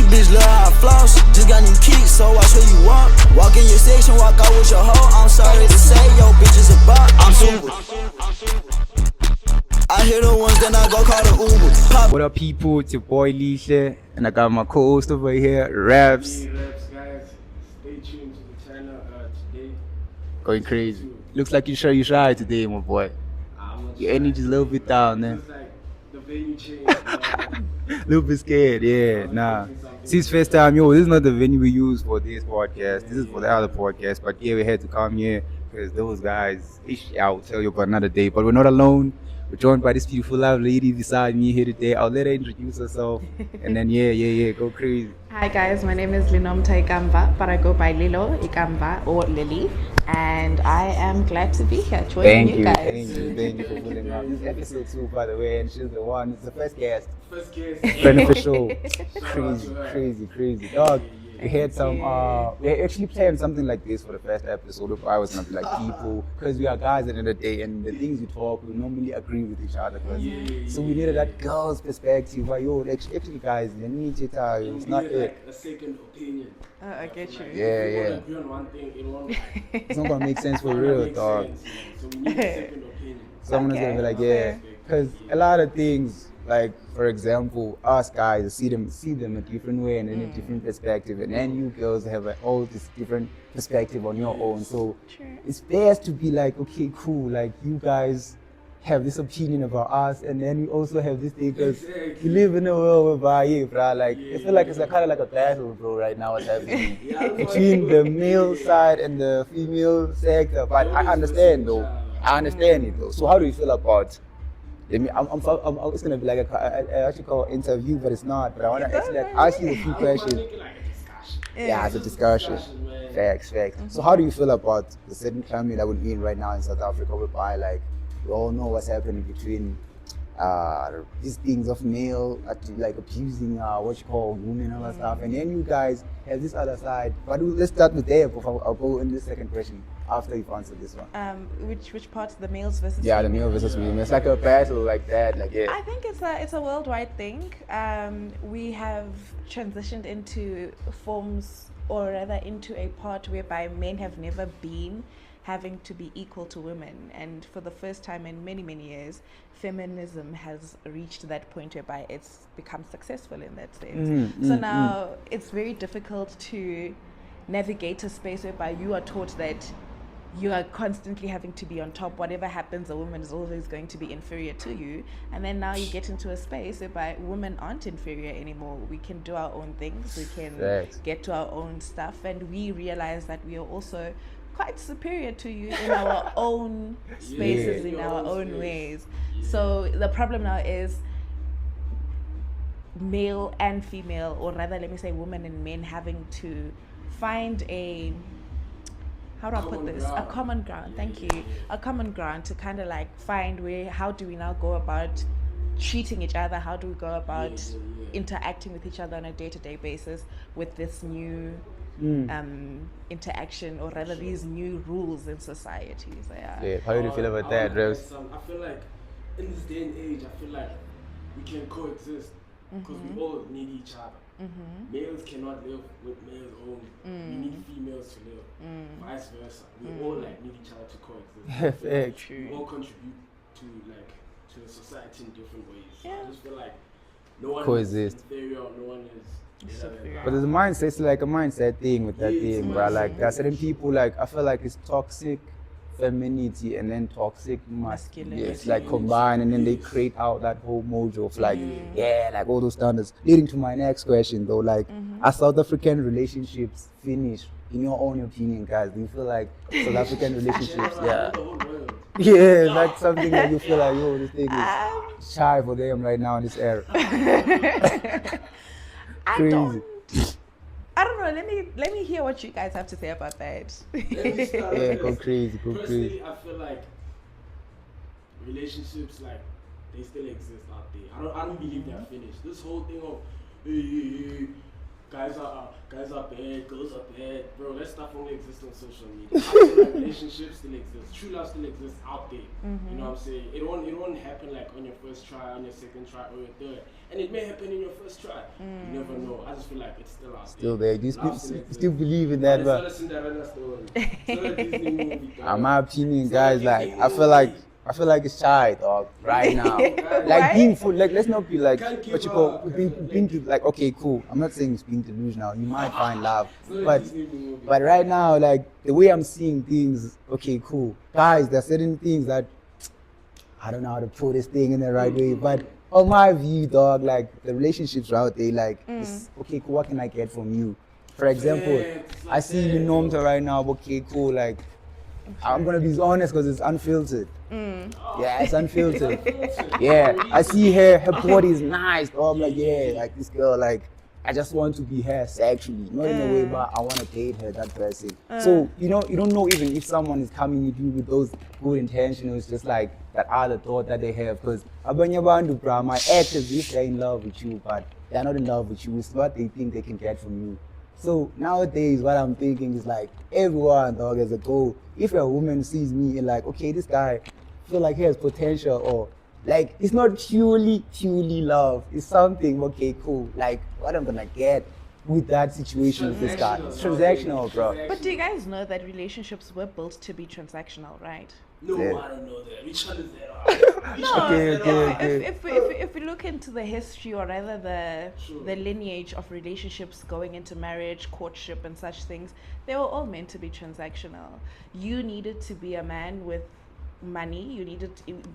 bitch love how I floss. Just got new keys, so watch what you want. Walk in your section, walk out with your hoe. I'm sorry to say, yo, bitch is a bot. I'm super. I hear the ones, then I go call the Uber. Pop. What up, people? It's your boy Lisha, and I got my co-host over here, Raps. Hey, Raps, guys. Stay tuned to the channel today. Going crazy. Looks like you shy today, my boy. Your energy's a little bit down, man. It's like the venue changed. Little bit scared, yeah. Nah. See, it's first time, yo. This is not the venue we use for this podcast. This is for the other podcast. But yeah, we had to come here because those guys, I'll tell you about another day. But we're not alone. We're joined by this beautiful lovely lady beside me here today. I'll let her introduce herself. And then, yeah, go crazy. Hi guys, my name is Linomta Ikamba, but I go by Lilo Ikamba or Lily. And I am glad to be here joining you guys. Thank you for pulling up. This is episode 2, by the way, and she's the one. It's the first guest. First guest. Beneficial. Crazy. Dog, we had some, we actually planned something like this for the first episode if I was going to be like people, because we are guys at the end of the day, and the things we talk, we normally agree with each other. So we needed that girl's perspective. Like, yo, actually guys, let me tell you, it's not it. Like a second opinion. I get you. Yeah. Agree on one thing, it won't It's not going to make sense for real, dog. So we need a second opinion. Someone is going to be like, yeah. Because a lot of things, like, for example, us guys see them a different way and in a different perspective, and then you girls have all this different perspective on your own. So it's best to be like, okay, cool, like you guys have this opinion about us, and then we also have this thing, because we live in a world whereby, I feel like it's like, kind of like a battle, bro, right now what's happening between the male side and the female sector. But I understand it though. So how do you feel about? It's gonna be like I actually call it interview, but it's not. But I wanna ask you a few questions. Yeah, it's a discussion. Facts. So how do you feel about the certain climate that we're in right now in South Africa, whereby like we all know what's happening between these things of male like abusing what you call women and all that stuff, and then you guys have this other side. But let's start with there before I'll go in the second question after you've answered this one. Which part? The males versus the male versus female. It's like a battle like that. Like I think it's a worldwide thing. We have transitioned into forms, or rather into a part whereby men have never been having to be equal to women, and for the first time in many years, feminism has reached that point whereby it's become successful in that sense. Now it's very difficult to navigate a space whereby you are taught that you are constantly having to be on top. Whatever happens, a woman is always going to be inferior to you. And then now you get into a space whereby women aren't inferior anymore. We can do our own things. We can get to our own stuff. And we realize that we are also quite superior to you in our own spaces, in our own ways. So the problem now is male and female, or rather let me say women and men, having to find a, how do I put this? A common ground. Thank you. A common ground to kind of like find how do we now go about treating each other? How do we go about interacting with each other on a day-to-day basis with this new interaction, or rather these new rules in society? So how do you feel about that, Rose? I feel like in this day and age, I feel like we can coexist because we all need each other. Males cannot live with males only. We need females to live. Vice versa. We all like need each other to coexist. We all contribute to the society in different ways. So I just feel like no one is inferior, no one is superior. But there's a mindset, it's like a mindset thing with that thing, bro. Like there are certain people, like I feel like it's toxic femininity and then toxic masculinity. It's like combined, and then they create out that whole mojo of like, like all those standards. Leading to my next question though, like, are South African relationships finished? In your own opinion, guys, do you feel like South African relationships, like something that you feel like, yo, this thing is shy for them right now in this era? Crazy. I don't know. Let me hear what you guys have to say about that. Go crazy. Personally, I feel like relationships, like, they still exist out there. I don't believe they're finished. This whole thing of guys are bad, girls are bad, bro. That stuff only exists on social media. I feel like relationships still exist, true love still exists out there. You know what I'm saying? It won't happen like on your first try, on your second try, or your third, and it may happen in your first try. You never know. I just feel like it's still out Still there. Do you Love still believe in that, It's but not a Cinderella story. It's not a Disney movie. Dog. in my opinion, It's not a guys, Disney like movie. I feel like it's shy, dog, right now. Why? Like being full, like let's not be like Can't give what you call up. being like okay, cool. I'm not saying it's being delusional. You might find love, It's not a but Disney movie. right now, like the way I'm seeing things, okay, cool, guys. There's certain things that I don't know how to put this thing in the right way, but on my view, dog, like the relationships out there, like it's, okay, cool. What can I get from you? For example, I see you Nomta right now. Okay, cool. Like I'm gonna be honest because it's unfiltered. Yeah, it's unfiltered. Yeah, I see her body is nice. Oh, I'm like, yeah, like this girl, like I just want to be her sexually, not in a way, but I want to date her, that person. So you don't know even if someone is coming to you with those good intentions, just like that other thought that they have. Because abanye bantu, bro, my act as if they're in love with you, but they're not in love with you. It's what they think they can get from you. So nowadays, what I'm thinking is like everyone, dog, has a goal. If a woman sees me and like, okay, this guy feel like he has potential, or like it's not purely love. It's something, okay, cool. Like what I'm gonna get with that situation with this guy. It's transactional, bro. But do you guys know that relationships were built to be transactional, right? No, Yeah. I don't know that. Which one is that? No, Okay. if we look into the history, or rather the lineage of relationships going into marriage, courtship, and such things, they were all meant to be transactional. You needed to be a man with money. You needed,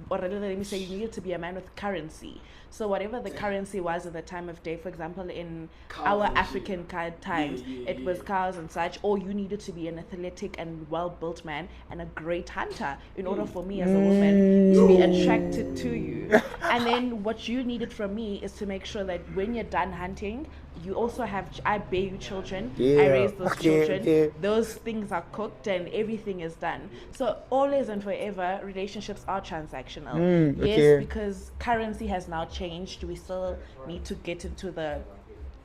or rather, let me say, you needed to be a man with currency. So whatever the currency was at the time of day, for example, in Cows our and African times, Yeah, it was cows and such. Or you needed to be an athletic and well-built man and a great hunter in order for me as a woman to be attracted to you. And then what you needed from me is to make sure that when you're done hunting, you also have, I bear you children, I Yeah, raise those children, okay. those things are cooked and everything is done. So always and forever, relationships are transactional. Yes, okay. because currency has now changed. We still need to get into the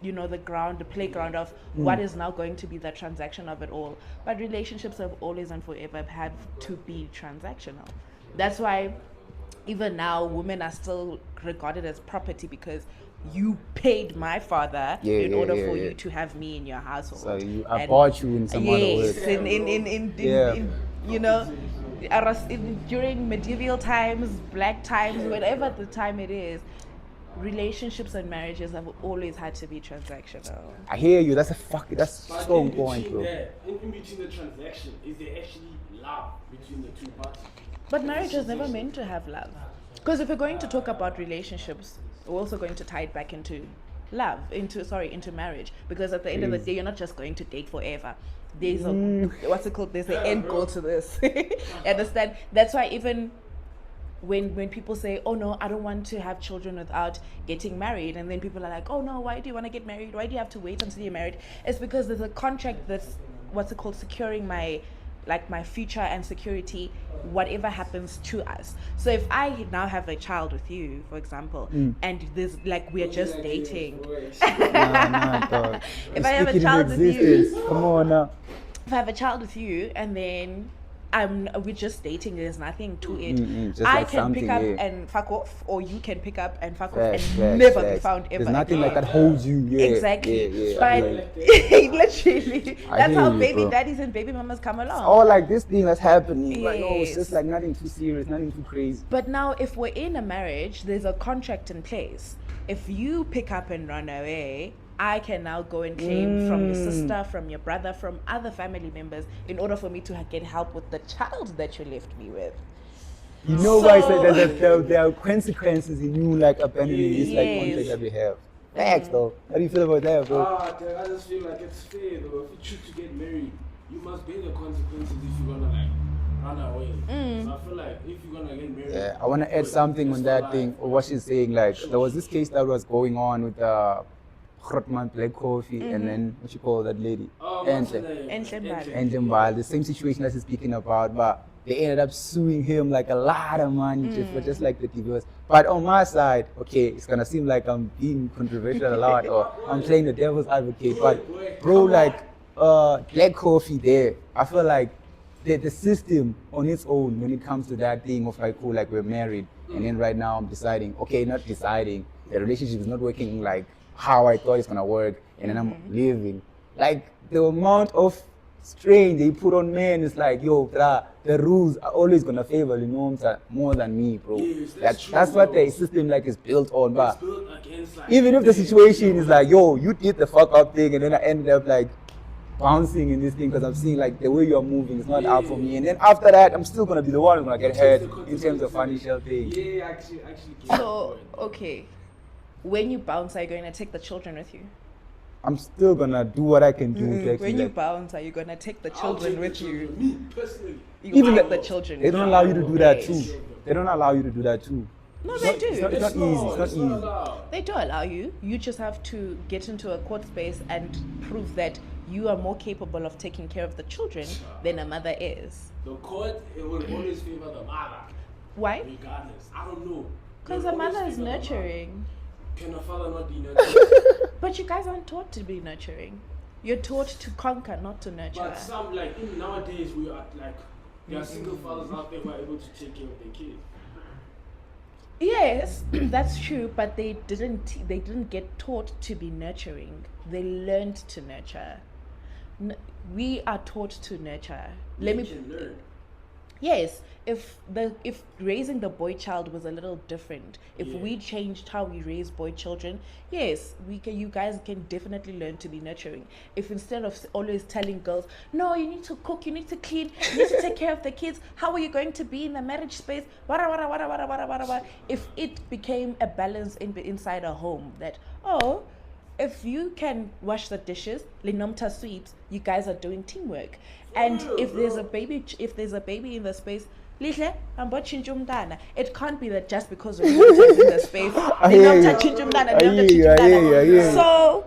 the playground of what is now going to be the transaction of it all. But relationships have always and forever had to be transactional. That's why even now women are still regarded as property, because you paid my father in order for you to have me in your household. So I bought you in some other Yes, words. in during medieval times, black times, whatever the time it is, relationships and marriages have always had to be transactional. I hear you. That's But so in important, between bro. that, in between the transaction, is there actually love between the two parties? But marriage is never meant to have love. Because if we're going to talk about relationships, we're also going to tie it back into into marriage. Because at the end of the day, you're not just going to date forever. There's there's an end goal to this. Understand? That's why even when people say, oh no, I don't want to have children without getting married, and then people are like, oh no, why do you want to get married? Why do you have to wait until you're married? It's because there's a contract that's securing my future and security, whatever happens to us. So if I now have a child with you, for example, and there's we're just dating. Nah, dog. If I have a Speaking in child with you, existence. Come on now. if I have a child with you, and then we're just dating, there's nothing to it. just I like can pick something, up yeah. and fuck off, or you can pick up and fuck off Facts, and never be facts. found ever There's nothing again. like that holds you. Yeah, Exactly. Yeah. But literally, I that's hear how you, baby bro. daddies and baby mamas come along. All like this thing that's happening. Like, no, it's Yes. just like nothing too serious, nothing too crazy. But now, if we're in a marriage, there's a contract in place. If you pick up and run away, I can now go and claim from your sister, from your brother, from other family members, in order for me to get help with the child that you left me with. You know why I said that there are consequences in you like abandoning this like Yes. contract that we have. Facts though. How do you feel about that, bro? I just feel like it's fair though. If you choose to get married, you must bear the consequences if you're gonna run away. So I feel like if you're gonna get married, Yeah, I want to add something on that thing, or what she's saying. Like, there was this case that was going on with Grotman Black Coffee, and then what you call that lady? what's her Entle. name? Entle Mbali. And Mbali, the same situation that she's speaking about, but they ended up suing him like a lot of money for just like the divorce. But on my side, okay, it's gonna seem like I'm being controversial a lot or I'm playing the devil's advocate, but bro, like black coffee there, I feel like the system on its own when it comes to that thing of like, cool, like we're married, and then right now I'm deciding, okay, not deciding, the relationship is not working like how I thought it's gonna work, and then I'm leaving. Like the amount of strain they put on men is like, yo, brah, the rules are always gonna favor the norms more than me, bro. Yes, That's what the system like is built on, It's but built against, like, even if the situation is like, yo, you did the fuck up thing, and then I ended up like bouncing in this thing because I'm seeing like the way you're moving is not out for me, and then after that I'm still gonna be the one who's gonna get hurt in terms of financial thing. Yeah, actually get So, it, bro. okay, when you bounce, are you going to take the children with you? I'm still gonna do what I can do. to actually, When you like, bounce, are you going to take the I'll children take with the you? children. Me, personally. You Even take the- the children they with don't you. allow you to do that Yes. too. They don't allow you to do that too. No, they do. It's not easy. It's not easy. allowed. They do allow you. You just have to get into a court space and prove that you are more capable of taking care of the children than a mother is. The court, it will always favor the mother, Why? regardless. I don't know. Because It a will always mother is favor the mother. nurturing. Can a father not be nurturing? But you guys aren't taught to be nurturing. You're taught to conquer, not to nurture. But some, like, in nowadays, we are like, there are single fathers out there who are able to take care of their kids. Yes, that's true, but they didn't get taught to be nurturing. They learned to nurture. We are taught to nurture. They can learn. Yes, if raising the boy child was a little different, if Yeah. we changed how we raise boy children, yes, you guys can definitely learn to be nurturing. If instead of always telling girls, no, you need to cook, you need to clean, you need to take care of the kids, how are you going to be in the marriage space? Wada, wada, wada, wada, wada, wada, wada. If it became a balance inside a home that, oh, if you can wash the dishes, linomta sweeps, you guys are doing teamwork. And real, if there's bro. a baby in the space, lihle, amba tshintsha umntana. It can't be that just because linomta's in the space, linomta tshintsha umntana, linomta tshintsha umntana. So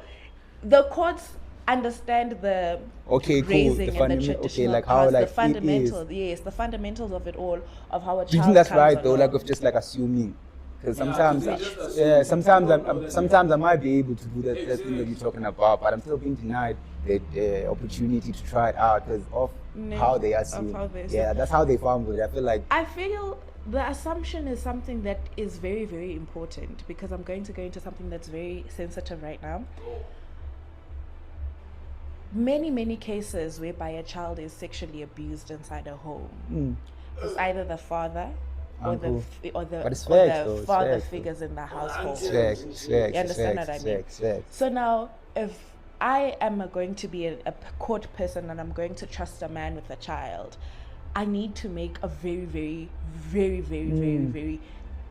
the courts understand the Okay, cool. raising The and the fundament- traditional okay, like how, parts, like, the it is. fundamentals, yes, the fundamentals of it all, of how a Do you child think that's comes right though? along. Like of just like assuming, because Yeah, sometimes, 'cause they just assume. yeah, sometimes They don't know that. sometimes I might be able to do that thing that Exactly. you're talking about, but I'm still being denied the opportunity to try it out because of No, how they of assume. how they Yeah, assume. that's how they found it. I feel like I feel the assumption is something that is very, very important because I'm going to go into something that's very sensitive right now. Many cases whereby a child is sexually abused inside a home. It's either the father or the Uncle. or the, But it's or facts, the though, it's father facts, though. figures in the household. it's facts, it's facts, You it's understand facts, what I it's mean? facts, facts. So now, if I am going to be a court person and I'm going to trust a man with a child, I need to make a very, very,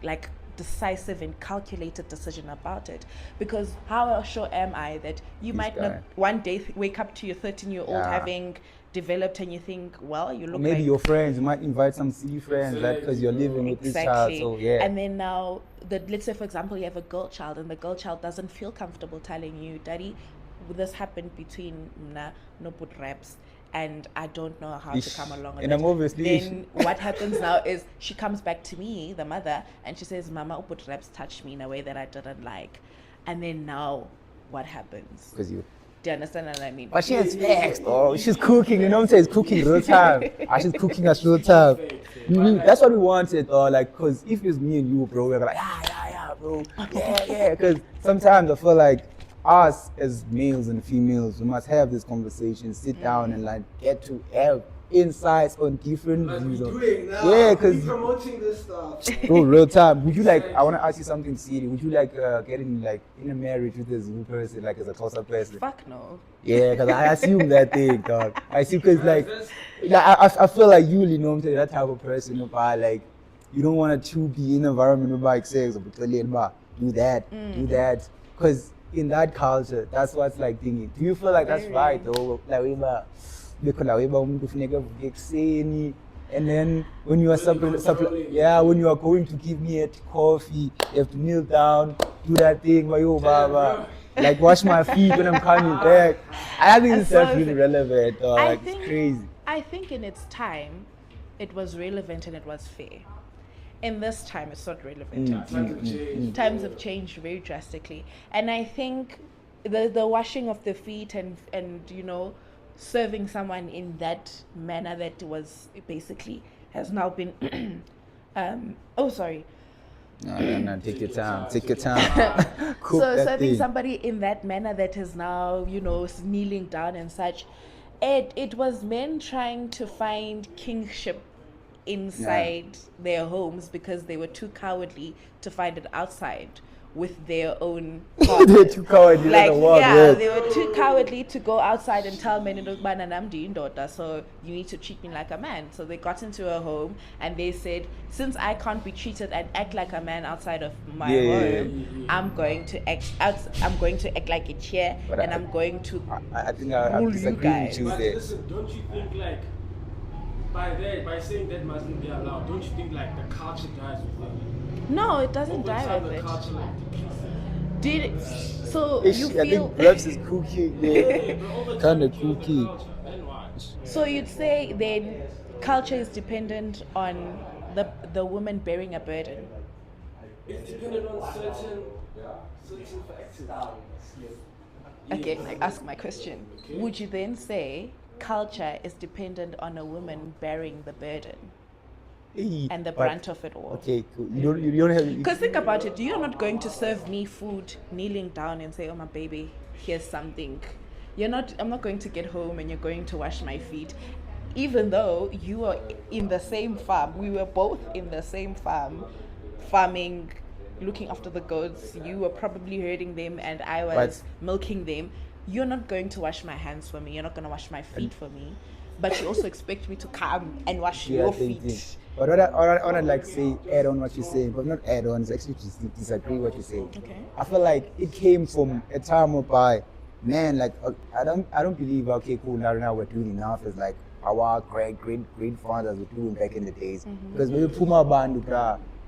like, decisive and calculated decision about it. Because how sure am I that you might guy. not one day wake up to your 13-year-old Yeah. having developed and you think, well, you Or look maybe like your friends, you might invite some silly friends, like because you're living with this child. So yeah, and then now, let's say for example, you have a girl child, and the girl child doesn't feel comfortable telling you, "Daddy, this happened between Mna no put raps, and I don't know how to Ish. come along with And it." I'm obviously- Then what happens now is she comes back to me, the mother, and she says, "Mama, put raps touched me in a way that I didn't like," and then now, what happens? because you. Do you understand what I mean? But she has facts, though. She's cooking, you know what I'm saying? She's cooking real time. She's cooking us real time. That's what we wanted, though. Like, because if it's me and you, bro, we're like, yeah, bro. Yeah. Because sometimes I feel like us as males and females, we must have this conversation, sit down and like get to have insights on different Like views. we're of- doing now. Yeah, We're because promoting this stuff. bro, real time. Would you like? I want to ask you something serious. Would you like getting like in a marriage with a Zulu person, like as a closer person? Fuck no. Yeah, because I assume that thing, dog. I assume because like That's- I feel like you know I'm that type of person. You know, but like you don't want to be in an environment where like says, do that, because in that culture, that's what's like thinking. Do you feel like that's Very. right though? Like umuntu kufuneka avuke ekuseni, and then when you are when you are going to give me a coffee, you have to kneel down, do that thing, baba. Like wash my feet when I'm coming back. I think it's So just really relevant. I Like think it's crazy. I think in its time, it was relevant and it was fair. In this time, it's not relevant. Times have changed. Times have changed very drastically, and I think the washing of the feet and serving someone in that manner that was basically has now been sorry. No, take your time. Take your time. Cook So that serving thing. somebody in that manner that is now kneeling down and such, it was men trying to find kingship inside their homes because they were too cowardly to find it outside with their own They're too cowardly. like That's a wild yeah, word. they were too cowardly to go outside and tell men daughter, so you need to treat me like a man. So they got into a home and they said, since I can't be treated and act like a man outside of my home, I'm going to act like it here, But and I- I'm going to I think I rule you disagree guys. with you But there. listen, don't you think like by saying that mustn't be allowed, don't you think like the culture dies with it? No, it doesn't Over die time with the it. culture like decreases. Did it, so Ish, you I feel think raps is cookie. Yeah, but over time Kind it of kills the cookie. culture. Then what? so you'd say then culture is dependent on the woman bearing a burden. It's dependent on certain factors. Again, I ask my question. Would you then say culture is dependent on a woman bearing the burden and the But- brunt of it all? Okay, cool. You don't have. Because think about it, you're not going to serve me food kneeling down and say, oh my baby, here's something. I'm not going to get home and you're going to wash my feet. Even though you are in the same farm, we were both in the same farm, farming, looking after the goats. You were probably herding them and I was milking them. You're not going to wash my hands for me. You're not going to wash my feet for me. But you also expect me to come and wash your feet. But what I want to like say, add on what you're saying, but not add on, it's actually just disagree what you're saying. Okay. I feel like it came from a time whereby, man, like I don't believe okay, cool, now we're doing enough as like our great fathers were doing back in the days. Because when you Puma Bandu,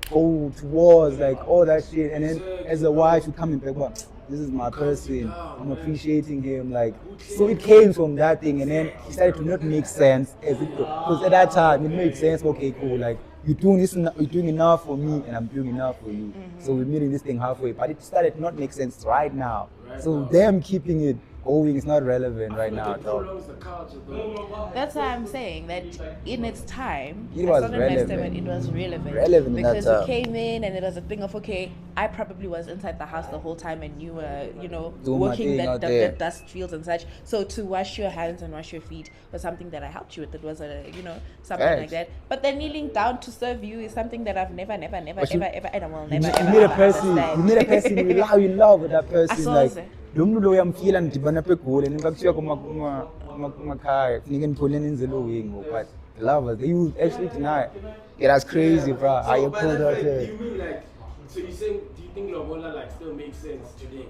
go to wars, like all that shit, and then as a wife you come in back, well, this is my person, I'm appreciating him, like, so it came from that thing, and then it started to not make sense as it because at that time it made sense, okay, cool, like you're doing this, you're doing enough for me, and I'm doing enough for you, so we're meeting this thing halfway, but it started to not make sense right now, so them keeping it going is not relevant right now at all. Prolongs the culture though. That's why I'm saying that in its time, It was at certain times, relevant. it was relevant. Relevant in that because time. you came in and it was a thing of, okay, I probably was inside the house the whole time and you were, Doing my working thing the out there. dust fields and such. So to wash your hands and wash your feet was something that I helped you with. It was something like Facts. that. But then kneeling down to serve you is something that I've never, But you- and I will You never, meet a ever person, understand. you meet a person you love with that person, Asoze. like lo muntu loyo uyamfila nidibana apha egoli and kakuthiwa kumakhaya kufuneka niphole nenze lo way ngoku but the lovers they use actually deny it. That's crazy, bro. How you pulled out Do here? you mean like, so you saying, do you think Lobola like still makes sense today?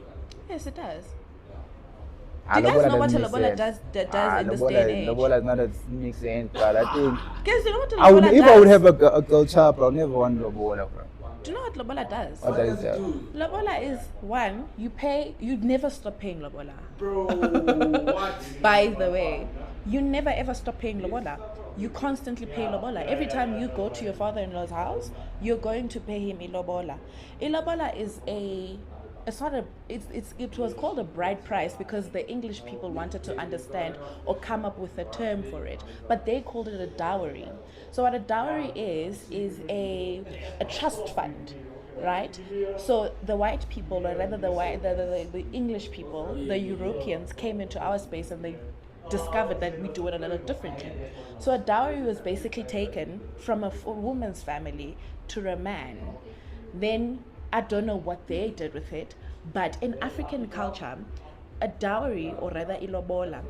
Yes, it does. Ah, Do you guys lobola know what a doesn't make lobola sense. does in this day and age? Lobola is not a makes sense, but I think Guys, do you know what a lobola does? if I would have a girl child, bro, I would never want lobola, bro. Do you know what lobola does? What that is that? Lobola is one, you never stop paying lobola. Bro, what? By the way, you never ever stop paying lobola. You constantly pay lobola. Every time you go to your father-in-law's house, you're going to pay him a lobola. A lobola is it was called a bride price because the English people wanted to understand or come up with a term for it, but they called it a dowry. So what a dowry is a trust fund, right? So the white people, or rather the English people, the Europeans came into our space and they discovered that we do it a little differently. So a dowry was basically taken from a woman's family to a man. Then I don't know what they did with it, but in African culture, a dowry, or rather ilobola,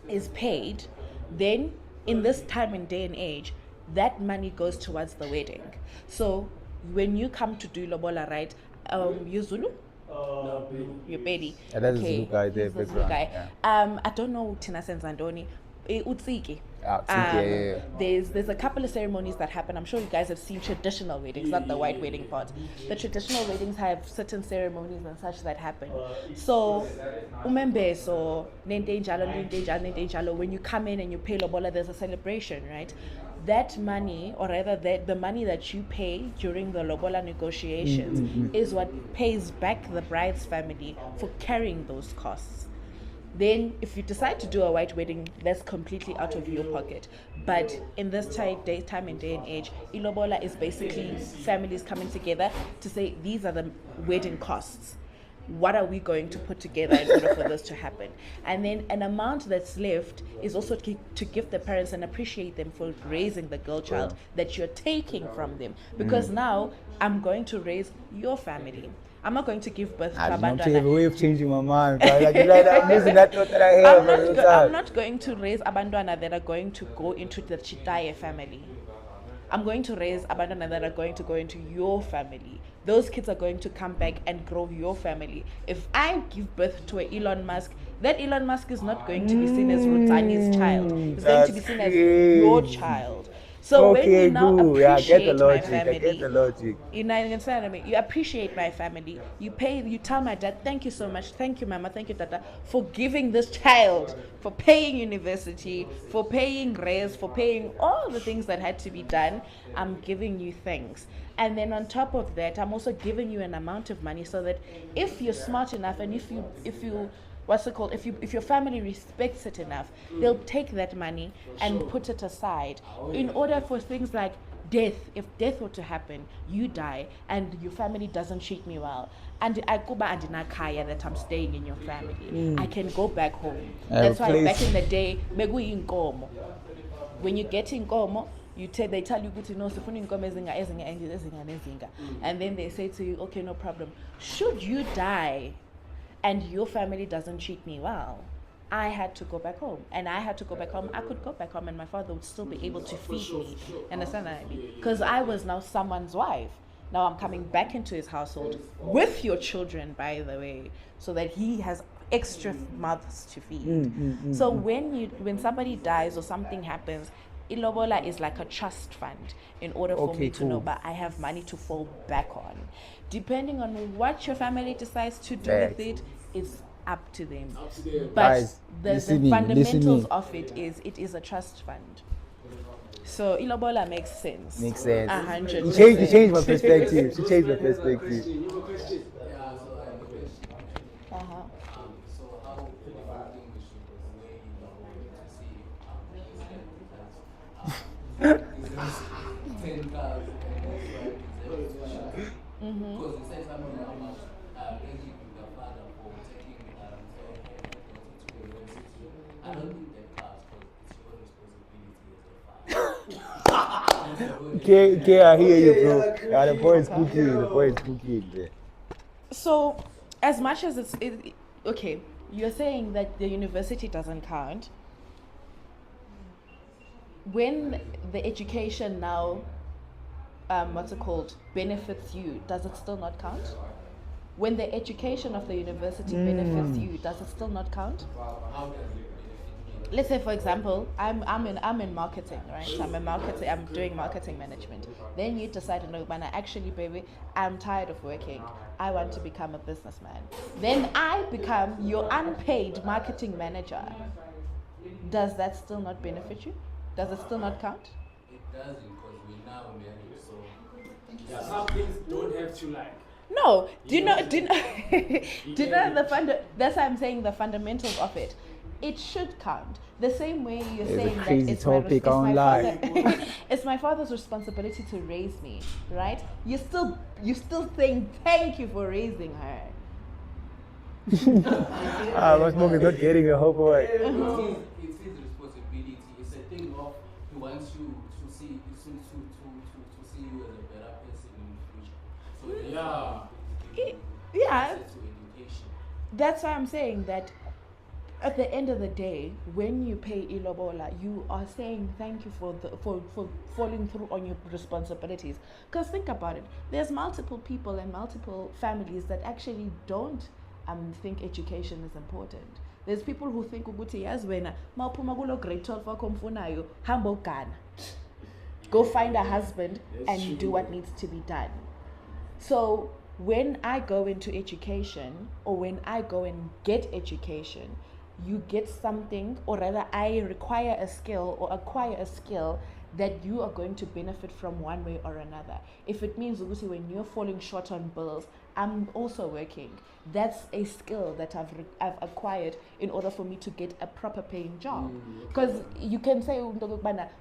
is paid. Then in this time and day and age, that money goes towards the wedding. So when you come to do ilobola, right, you Zulu? You're Pedi. Yeah, that's a Zulu guy there, he's the Zulu background, guy. yeah. I don't know Tina Senzandoni, utsiki. Yeah. There's a couple of ceremonies that happen. I'm sure you guys have seen traditional weddings, not the white wedding part. The traditional weddings have certain ceremonies and such that happen. So, umembeso, nente njalo, when you come in and you pay lobola, there's a celebration, right? That money, or rather the money that you pay during the lobola negotiations is what pays back the bride's family for carrying those costs. Then if you decide to do a white wedding, that's completely out of your pocket. But in this time and day and age, ilobola is basically families coming together to say, these are the wedding costs. What are we going to put together in order for this to happen? And then an amount that's left is also to give the parents and appreciate them for raising the girl child that you're taking from them. Because now I'm going to raise your family. I'm not going to give birth to I don't have a abandona. way of changing my mind, bro. Like, I'm losing that thought that I have. I'm not going to raise abandona that are going to go into the Chitaye family. I'm going to raise abandona that are going to go into your family. Those kids are going to come back and grow your family. If I give birth to a Elon Musk, that Elon Musk is not going to be seen as Rutani's child. It's going to be seen as your child. So when you now appreciate my family, I get the logic. you know, you understand what I mean? You appreciate my family. You tell my dad, thank you so much, thank you, mama, thank you, tata, for giving this child, for paying university, for paying res, for paying all the things that had to be done. I'm giving you thanks. And then on top of that, I'm also giving you an amount of money so that if you're smart enough and if you what's it called? If your family respects it enough, they'll take that money and put it aside in order for things like death. If death were to happen, you die, and your family doesn't treat me well, and I go back and kaya that I'm staying in your family, I can go back home. That's why back in the day, when you get in Gomo, they tell you good to know and then they say to you, okay, no problem. Should you die and your family doesn't treat me well, I had to go back home. And I had to go back home. I could go back home and my father would still be able to feed me. Understand what I mean? Because I was now someone's wife. Now I'm coming back into his household with your children, by the way, so that he has extra mouths to feed. So when somebody dies or something happens, ilobola is like a trust fund in order for me to know, but I have money to fall back on. Depending on what your family decides to do with it, it's up to them. But Guys, the fundamentals of it is a trust fund. So ilobola makes sense. Makes sense. 100%. She changed my perspective. She changed my perspective. You have a question? Yeah, so I have a question. So how do you think we should weigh the whole to see because 10 cars and because it says something about thanking the father for taking to university. I don't think that counts because it's your responsibility as a father. Okay, I hear you, bro. Yeah, the boy is cooking. Yeah. So, as much as okay, you're saying that the university doesn't count. When the education now, benefits you, does it still not count? When the education of the university benefits you, does it still not count? How does it benefit me? Let's say, for example, I'm in marketing, right? So I'm doing marketing management. Then you decide, no, but actually, baby, I'm tired of working. I want to become a businessman. Then I become your unpaid marketing manager. Does that still not benefit you? Does it still not count? It doesn't because we're now married, so Yeah, some things don't have to No. Do you know that's why I'm saying the fundamentals of it. It should count. The same way you're There's saying a crazy that it's topic online. it's my father's responsibility to raise me, right? You're still saying thank you for raising her. My mom is not getting a whole point. it's his responsibility. It's a thing of he wants you to see you as a better person in the future. So Yeah. access to education. That's why I'm saying that at the end of the day, when you pay ilobola, you are saying thank you for following through on your responsibilities. Because think about it, there's multiple people and multiple families that actually don't think education is important. There's people who think ukuthi yazi wena mawuphuma kulo grade 12 wakho mfunayo hamba ugana. Go find a husband and do what needs to be done. So when I go into education, or when I go and get education, you get something, or rather I require a skill or acquire a skill that you are going to benefit from one way or another. If it means ukuthi when you're falling short on bills, I'm also working. That's a skill that I've acquired in order for me to get a proper paying job. Because you can say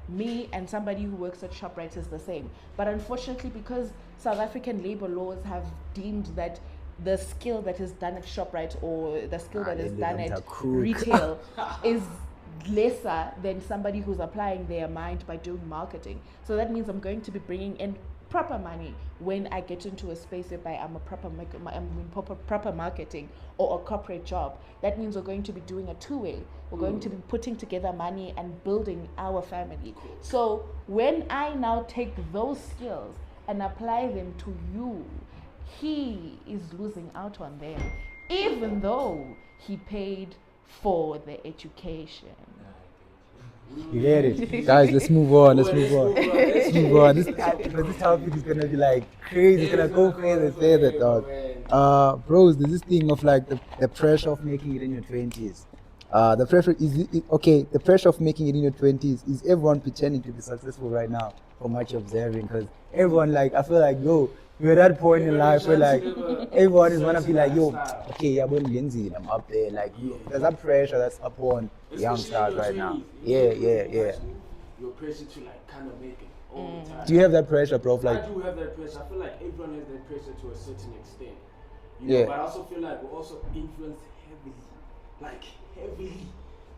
me and somebody who works at ShopRite is the same. But unfortunately, because South African labor laws have deemed that the skill that is done at ShopRite or the skill that is done at retail is lesser than somebody who's applying their mind by doing marketing. So that means I'm going to be bringing in proper money when I get into a space whereby I'm in proper marketing or a corporate job. That means we're going to be doing a two-way. We're going to be putting together money and building our family. So when I now take those skills and apply them to you, he is losing out on them, even though he paid for the education. You get it? Guys, let's move on. Let's move on. This topic is gonna be like crazy. It's gonna go further, dog. Bros, there's this thing of like the pressure of making it in your 20s. The pressure is okay. The pressure of making it in your 20s is everyone pretending to be successful right now, from what you're observing. Because everyone, like, I feel like, yo, we're at that point in life where like everyone is wanna be like, yo, okay, I'm up there. Like, there's that pressure that's upon youngsters right now. Yeah. Your pressure to like kind of make it all the time. Do you have that pressure, bro? Like, I do have that pressure. I feel like everyone has that pressure to a certain extent. Yeah. But I also feel like we're also influenced heavily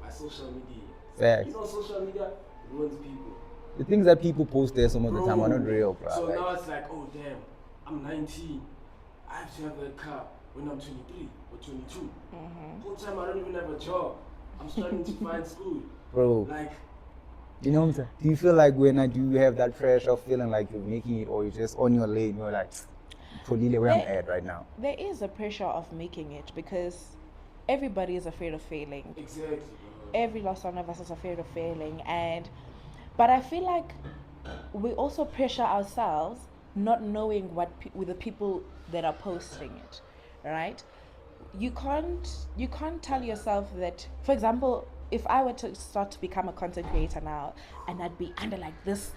by social media. Facts. You know, social media ruins people. The things that people post there some of the time are not real, bro. So now it's like, oh damn, I'm 19. I have to have a car when I'm 23 or 22. Whole time I don't even have a job. I'm starting to find school. Bro. Like, you know what I'm saying? Do you feel like when I do have that pressure of feeling like you're making it, or you're just on your lane, you're like, Polile, where I'm at right now? There is a pressure of making it because everybody is afraid of failing. Exactly. Every last one of us is afraid of failing, but I feel like we also pressure ourselves not knowing with the people that are posting it, right? You can't tell yourself that, for example, if I were to start to become a content creator now and I'd be under like this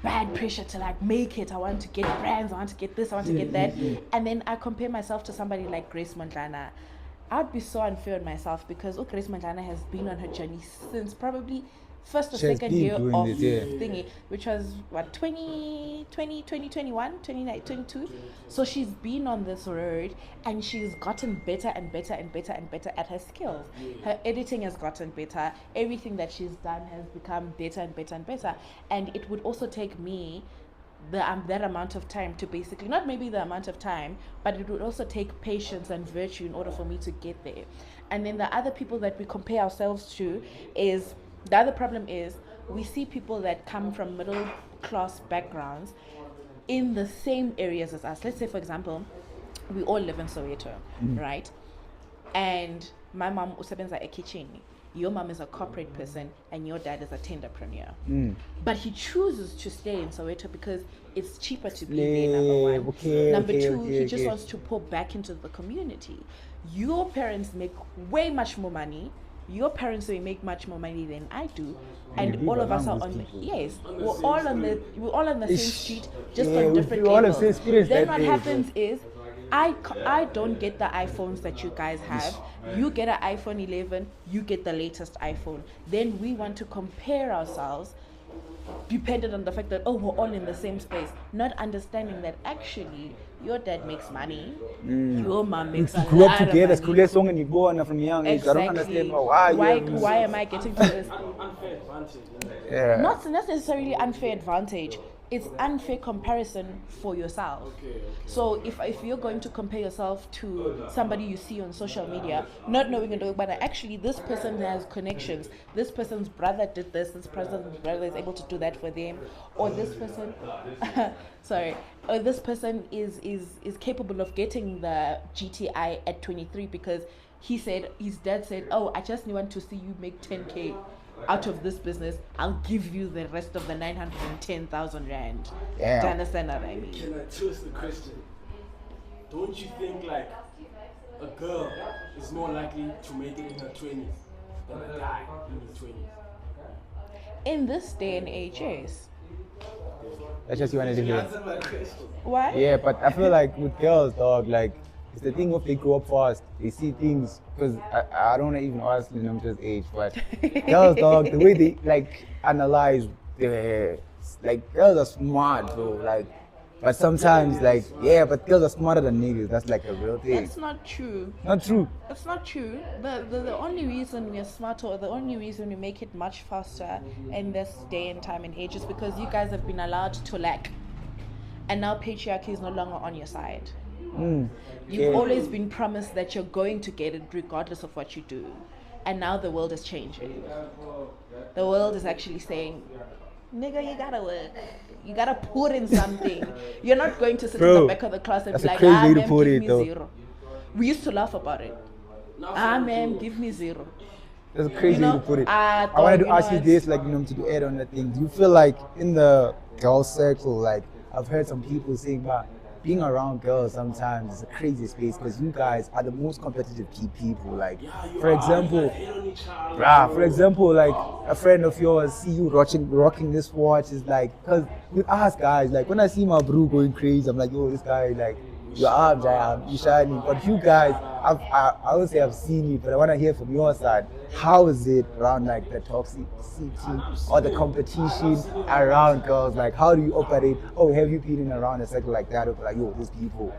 bad pressure to like make it, I want to get brands, I want to get this, I want to get that, and then I compare myself to somebody like Grace Mondlana, I'd be so unfair on myself because Grace Mondlana has been on her journey since probably first or second year of thingy, which was what 2021, 2022. So she's been on this road and she's gotten better and better and better and better at her skills. Her editing has gotten better. Everything that she's done has become better and better and better. And it would also take me that amount of time to basically, not maybe the amount of time, but it would also take patience and virtue in order for me to get there. And then the other people that we compare ourselves to is, the other problem is we see people that come from middle class backgrounds in the same areas as us. Let's say, for example, we all live in Soweto, right? And my mom usebenza ekitchini. Your mom is a corporate person and your dad is a tenderpreneur. But he chooses to stay in Soweto because it's cheaper to be there, number one. Number two, he just wants to pour back into the community. Your parents make way much more money. Your parents may make much more money than I do, and all of us are on we're all on the same street, just on different levels. Then what happens is I don't get the iPhones that you guys have. You get an iPhone 11, you get the latest iPhone. Then we want to compare ourselves dependent on the fact that, oh, we're all in the same space, not understanding that actually your dad makes money, your mom makes money. Grew up together, school song and you go on from young age. I don't understand why am I getting to this? Unfair advantage. Yeah. Not necessarily unfair advantage. It's unfair comparison for yourself. So if you're going to compare yourself to somebody you see on social media, not knowing but actually this person has connections, this person's brother did this person's brother is able to do that for them, or this person or this person is capable of getting the GTI at 23 because his dad said, "Oh, I just want to see you make 10K out of this business. I'll give you the rest of the 910,000 rand." Damn. Do you understand what I mean? Can I twist the question? Don't you think like a girl is more likely to make it in her 20s than a guy in his 20s? In this day and age, yes. That's just you wanted to You hear. answered my question. Why? Yeah, but I feel like with girls, dog, like it's the thing of they grow up fast. They see things because I don't even ask Linom's age, but girls, dog, the way they like analyze the like girls are smart, bro. Like, but sometimes like yeah, but girls are smarter than niggas. That's like a real thing. That's not true. Not true. That's not true. The only reason we're smarter, or the only reason we make it much faster in this day and time and age is because you guys have been allowed to lack. And now patriarchy is no longer on your side. You've always been promised that you're going to get it regardless of what you do. And now the world is changing. The world is actually saying, nigga, you gotta work. You gotta put in something. You're not going to sit in the back of the class and that's be a like, crazy way to ma'am, put give it, me though. 0. We used to laugh about it. Ma'am, give me 0. That's a crazy You know, way to put it. I I wanted thought, to ask you it's- this, like, to add on that thing. Do you feel like in the girl circle, like, I've heard some people saying about being around girls sometimes is a crazy space because you guys are the most competitive people. Like, for example, like a friend of yours see you rocking this watch is like, because with us guys, like when I see my bro going crazy, I'm like, yo, this guy, like, your arms, you shining. But you guys, I would say I've seen it, but I want to hear from your side. How is it around like the toxicity or the competition around girls? Like, how do you operate? Oh, have you been in around a circle like that? Or like, yo, these people.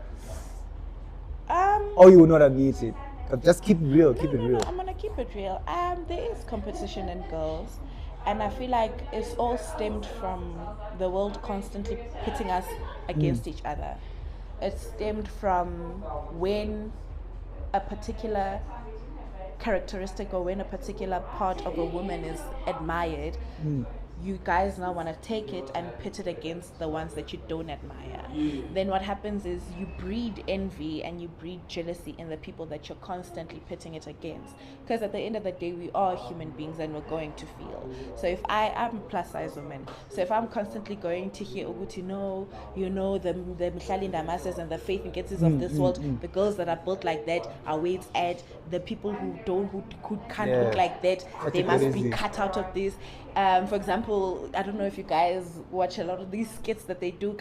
Or you will not admit it. But just keep it real. Keep it real. I'm gonna keep it real. There is competition in girls, and I feel like it's all stemmed from the world constantly pitting us against each other. It stemmed from when a particular characteristic or when a particular part of a woman is admired, you guys now want to take it and pit it against the ones that you don't admire. Then what happens is you breed envy and you breed jealousy in the people that you're constantly pitting it against. Because at the end of the day, we are human beings and we're going to feel. So if I'm a plus size woman, so if I'm constantly going to hear Uguti, the Mihlali Damascus and the Faith and Getses of this world, the girls that are built like that are where it's at. The people who can't look like that, they must be cut out of this. For example, I don't know if you guys watch a lot of these skits that they do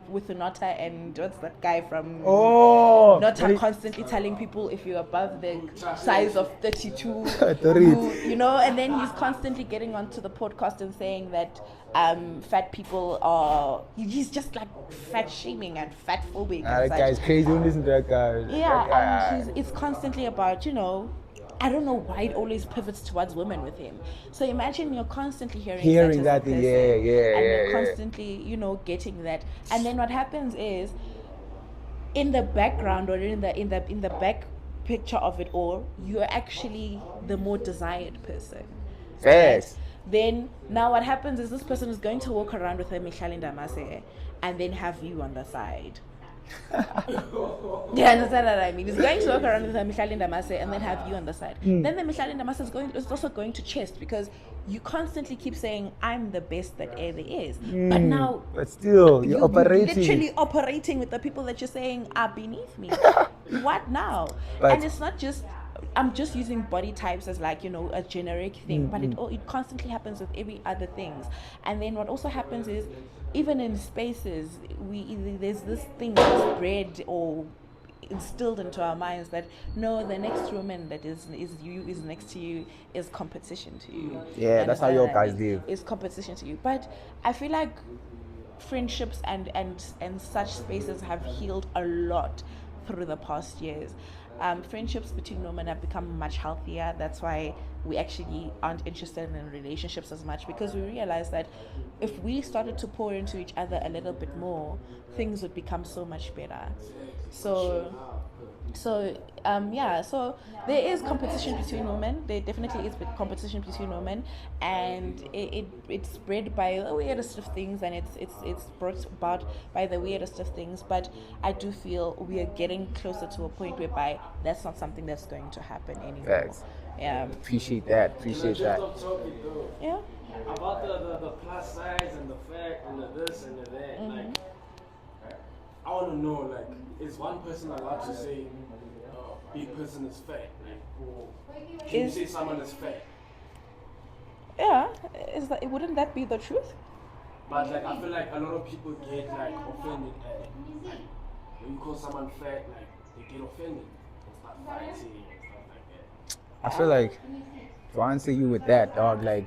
with Nota and what's that guy from Nota constantly telling people if you're above the size of 32, and then he's constantly getting onto the podcast and saying that fat people he's just like fat shaming and fat phobic. That guy's crazy. Don't listen to that guy. Yeah, and it's constantly about, I don't know why it always pivots towards women with him. So imagine you're constantly hearing that thing, and you're constantly, getting that. And then what happens is, in the background or in the back picture of it all, you're actually the more desired person. Yes. Then now what happens is this person is going to walk around with a Mihlali Ndamase and then have you on the side. You understand what I mean? He's going to walk around with a Mihlali Ndamase and then have you on the side. Then the Mihlali Ndamase is also going to chest because you constantly keep saying, I'm the best that there is. But now, but still, you're operating. Literally operating with the people that you're saying are beneath me. What now? And it's not just, I'm just using body types as like, a generic thing, but it constantly happens with every other things. And then what also happens is, even in spaces, there's this thing that's bred or instilled into our minds that no, the next woman that is next to you is competition to you. Yeah, that's how your guys live. It's competition to you. But I feel like friendships and such spaces have healed a lot through the past years. Friendships between women have become much healthier. That's why we actually aren't interested in relationships as much, because we realize that if we started to pour into each other a little bit more, things would become so much better. So So so there is competition between women. There definitely is competition between women, and it's spread by the weirdest of things, and it's brought about by the weirdest of things. But I do feel we are getting closer to a point whereby that's not something that's going to happen anymore. Facts. Yeah. Appreciate that. Can I Appreciate drift that. off topic though? Yeah. About the plus size and the fact and the this and the that, like, I want to know, like, is one person allowed to say big person is fat? Like, can you say someone is fat? Yeah. Wouldn't that be the truth? But like, I feel like a lot of people get like offended at it. Like, when you call someone fat, like they get offended and start fighting and stuff like that. I feel like to answer you with that, dog, like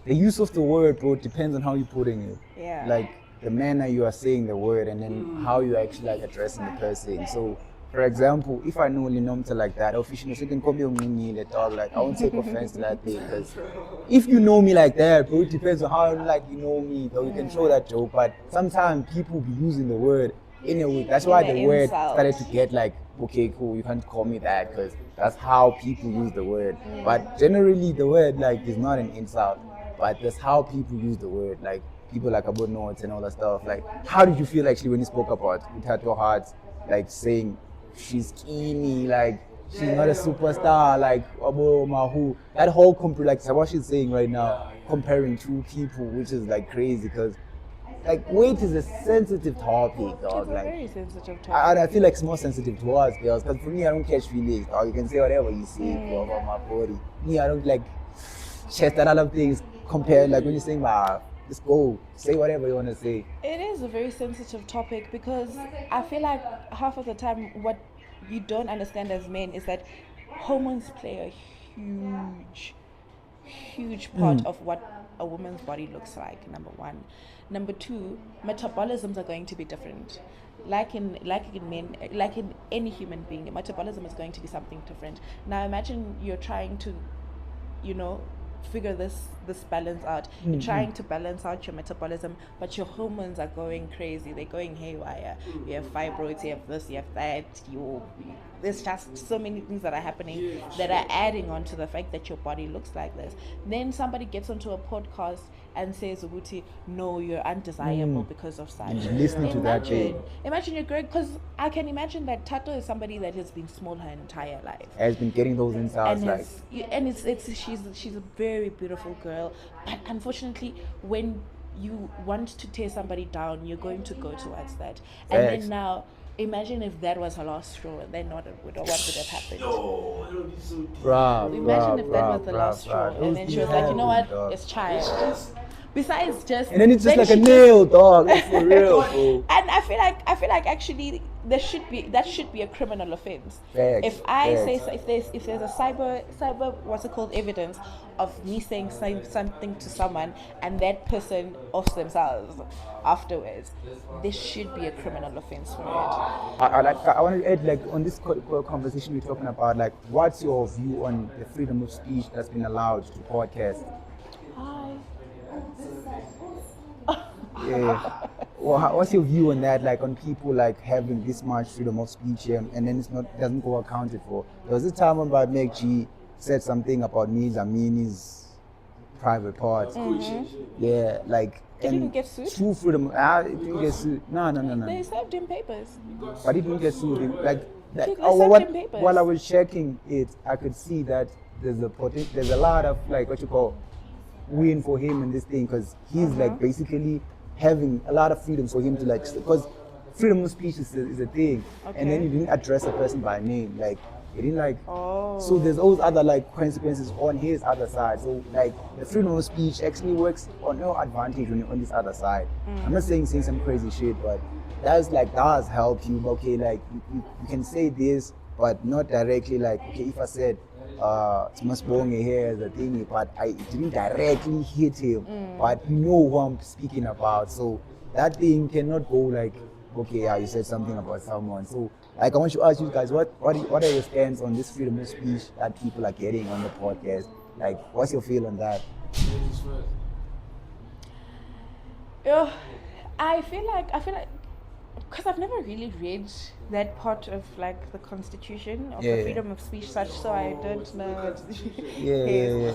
the use of the word, bro, depends on how you're putting it. Yeah. Like the manner you are saying the word and then how you actually like addressing the person. So for example, if I know Linomta like that, officially you can call me the dog, like I won't take offense to that thing, because if you know me like that, bro, it depends on how like you know me, though you can throw that joke, but sometimes people be using the word in a way. That's why the word started to get like, okay, cool, you can't call me that, because that's how people use the word. But generally the word like is not an insult, but that's how people use the word. Like people like about notes and all that stuff. Like, how did you feel actually when you spoke about Utato Hearts, like saying she's skinny, like she's not a superstar, like Abo Mahu, that whole like what she's saying right now, comparing two people, which is like crazy, because like weight is a sensitive topic, dog. It's a Like very sensitive topic. I feel like it's more sensitive to us girls, because for me I don't catch feelings, dog. You can say whatever you say bro, about my body. Me, I don't like chest that other things compared, like when you're saying just go say whatever you want to say. It is a very sensitive topic because I feel like half of the time what you don't understand as men is that hormones play a huge part of what a woman's body looks like, number one. Number two, metabolisms are going to be different. Like in men, like in any human being, metabolism is going to be something different. Now imagine you're trying to, figure this balance out. You're trying to balance out your metabolism, but your hormones are going crazy. They're going haywire. You have fibroids, you have this, you have that. There's just so many things that are happening that are adding on to the fact that your body looks like this. Then somebody gets onto a podcast and says, Ubuti, no, you're undesirable because of such. Listening to that thing. Imagine you're great, because I can imagine that Tato is somebody that has been small her entire life. Has been getting those insights, She's a very beautiful girl, but unfortunately, when you want to tear somebody down, you're going to go towards that. And then now, imagine if that was her last straw, then what would have happened? No, it would be so deep. Imagine if that was the last straw, and then she was like, you know what, dog. it's child. Besides just, And then it's just like a nail, dog. Like, for real, bro. And I feel like actually that should be a criminal offense. Facts, If I facts. say if there's a cyber what's it called, evidence of me saying something to someone and that person offs themselves afterwards, there should be a criminal offense for it. I want to add, like, on this conversation we're talking about, like, what's your view on the freedom of speech that's been allowed to podcast? Hi. Yeah. Well, what's your view on that? Like on people like having this much freedom of speech here, and then doesn't go accounted for. There was a time when Meg G said something about Amini's private parts. Yeah, like. Did he get sued? True freedom. He didn't get sued. No. They served him papers. But he didn't get sued. Like They served him papers. while I was checking it, I could see that there's a lot of like what you call win for him in this thing, because he's like basically having a lot of freedom for him to like, because freedom of speech is a thing, and then you didn't address a person by name, like you didn't like. So there's always other like consequences on his other side. So like the freedom of speech actually works on your advantage on this other side. I'm not saying some crazy shit, but does help you. Okay, like you can say this, but not directly. Like, okay, if I said Smasbonge here as a thing, but it didn't directly hit him, but you know who I'm speaking about. So that thing cannot go like, okay, yeah, you said something about someone. So like I want to ask you guys, what are your stance on this freedom of speech that people are getting on the podcast? Like, what's your feel on that? I feel like because I've never really read that part of like the constitution of Yeah. the freedom of speech, such so I don't know. What Yeah.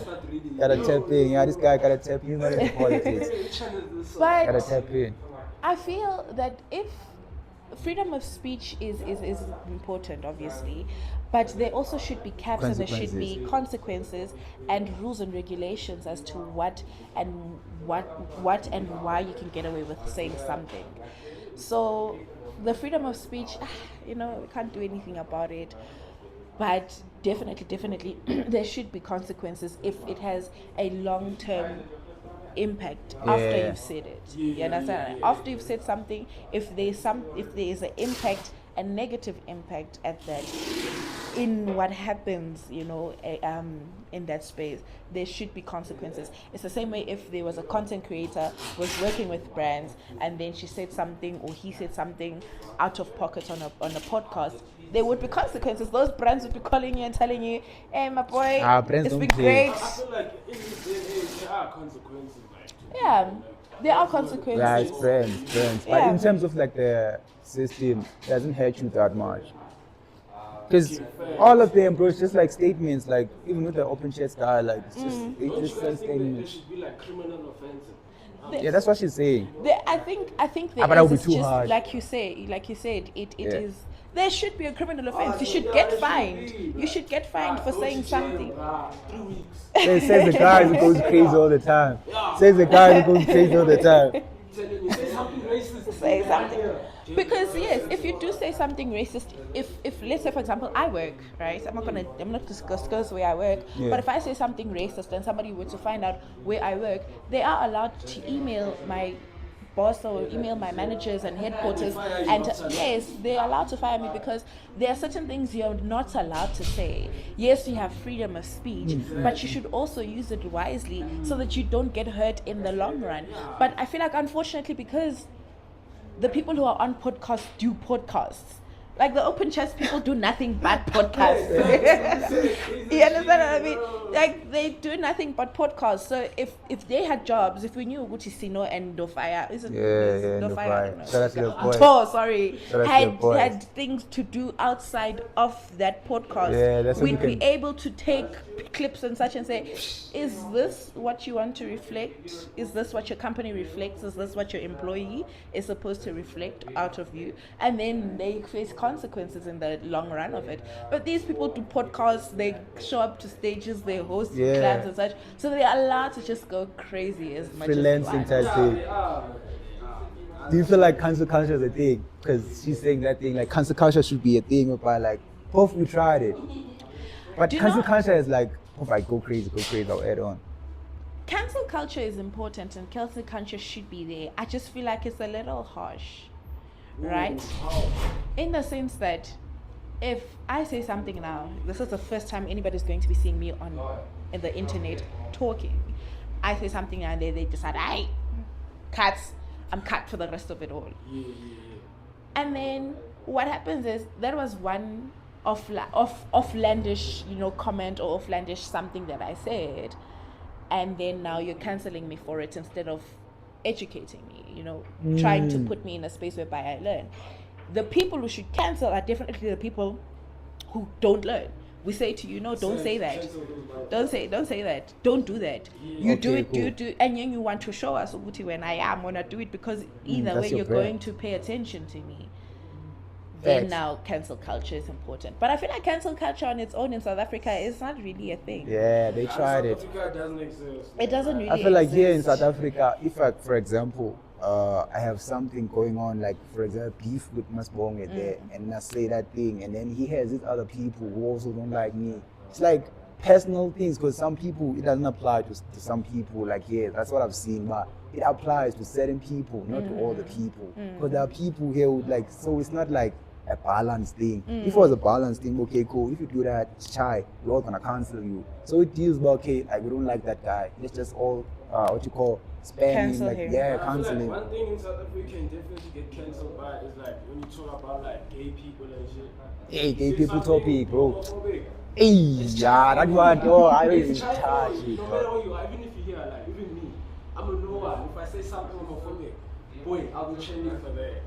Gotta tap in. Yeah, this guy gotta tap in. He's not into politics. Gotta But tap in. I feel that if freedom of speech is important, obviously, but there also should be caps and there should be consequences and rules and regulations as to what and why you can get away with saying something. So the freedom of speech, we can't do anything about it. But definitely, there should be consequences if it has a long-term impact after Yeah. you've said it. You understand? After you've said something, if there is an impact, a negative impact at that, in what happens, in that space, there should be consequences. It's the same way if there was a content creator was working with brands and then she said something or he said something out of pocket on a podcast, there would be consequences. Those brands would be calling you and telling you, "Hey, my boy, brands it's don't been play. great." I feel like in this day and age, there are consequences. Yeah, there are consequences. Yeah, it's brands. But Yeah. in terms of like the system, it doesn't hurt you that much. Because all of them, bro, it's just like statements. Like even with the open chat guy, like it's just they Don't just you say guys think that there statements. should be like criminal offenses? Yeah, that's what she's saying. I think there but that would be is, too just hard. like you said, it Yeah. is. There should be a criminal offense. You should get fined. You should get fined for saying something. 3 weeks. Says the guy who goes crazy all the time. Says the guy who goes crazy all the time. Telling you, say something racist. Say something. Because yes, if you do say something racist, if let's say for example I work, right? I'm not discuss where I work, Yeah. but if I say something racist and somebody were to find out where I work, they are allowed to email my boss or email my managers and headquarters, and yes, they're allowed to fire me because there are certain things you're not allowed to say. Yes, you have freedom of speech, but you should also use it wisely so that you don't get hurt in the long run. But I feel like unfortunately, because the people who are on podcasts do podcasts. Like the open chest people do nothing but podcasts. You understand what I mean? Like they do nothing but podcasts. So if they had jobs, if we knew Gucci Sino and Dofaya, is it Yeah, Dofaya? I don't know. Shout out to the boy. Sorry, Shout out to the boys. had things to do outside of that podcast. Yeah, that's what we'd we be can- able to take clips and such and say, is this what you want to reflect? Is this what your company reflects? Is this what your employee is supposed to reflect out of you? And then they face consequences in the long run of it. But these people do podcasts, they show up to stages, they host Yeah. clans and such, so they're allowed to just go crazy as much Freelancing as they want. type thing. Do you feel like cancel culture is a thing? Because she's saying that thing, like cancel culture should be a thing, but like, both we tried it. But Do you cancel know- culture is like, if I go crazy, I'll add on. Cancel culture is important and cancel culture should be there. I just feel like it's a little harsh, right? In the sense that if I say something now, this is the first time anybody's going to be seeing me in the internet talking. I say something and they decide, I'm cut for the rest of it all. And then what happens is there was one offlandish, comment or offlandish something that I said, and then now you're canceling me for it instead of educating me, trying to put me in a space whereby I learn. The people who should cancel are definitely the people who don't learn. We say to you, no, don't say that. Don't say that. Don't do that. You do Okay, it, cool. do, and then you want to show us Ubuti when I am gonna do it because either that's way your you're brand. going to pay attention to me. Then Facts. now cancel culture is important. But I feel like cancel culture on its own in South Africa is not really a thing. Yeah, they tried it. Africa doesn't exist. It doesn't really I feel like here in exist. South Africa, if I, for example, I have something going on, like for example, beef with Masbonge there, and I say that thing, and then he has these other people who also don't like me. It's like personal things, because some people, it doesn't apply to some people, like, yeah, that's what I've seen, but it applies to certain people, not to all the people. Because there are people here who, like, so it's not like a balanced thing. If it was a balanced thing, okay, cool. If you do that, it's shy, we're all gonna cancel you. So it deals about, okay, like, we don't like that guy. Let's just all, spam Cancel him, like, him. yeah, I feel cancel like him. one thing in South Africa can definitely get cancelled by is like when you talk about like gay people and shit. Hey, gay Say people something topic, bro. homophobic. Hey, yeah, that one, oh, I always It's charge no it, matter bro. who you are, even if you hear like even me, I'm a no one. If I say something homophobic, boy, I'll be training for that.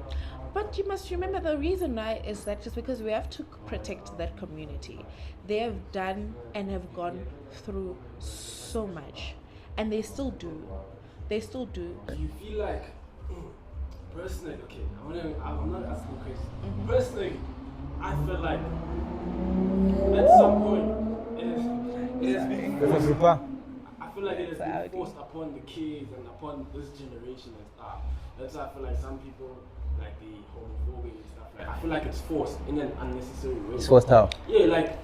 But you must remember the reason why is that just because we have to protect that community. They have done and have gone through so much, and they still do. They still do. Do you feel like, personally, okay, I'm not asking a question. Personally, I feel like at some point, it has been That's a forced. super. I feel like it has Saudi. been forced upon the kids and upon this generation and stuff. That's why I feel like some people, like the homophobic and stuff, like I feel like it's forced in an unnecessary way. It's forced how? Yeah, like,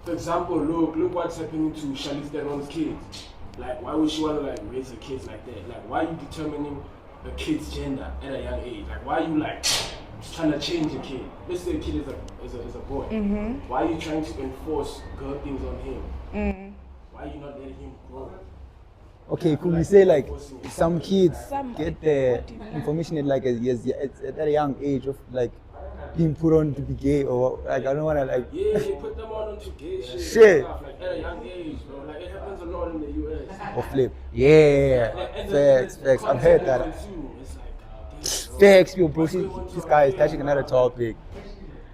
for example, look what's happening to Charlize Theron's kids. Like, why would she want to like raise her kids like that? Like, why are you determining a kid's gender at a young age? Like, why are you like trying to change a kid? Let's say a kid is a boy. Why are you trying to enforce girl things on him? Why are you not letting him grow? Okay, could we say like Forcing it. some kids Some- get the what do you mean? information at like at a young age of like being put on to be gay or like I don't wanna like Yeah, they put them on onto gay shit. Shit. And stuff, like at a young age, bro. Like it happens a lot in the US. or flip. Yeah, And facts. I've heard that. consume, it's like, Facts, yo, bro. This guy is touching another topic.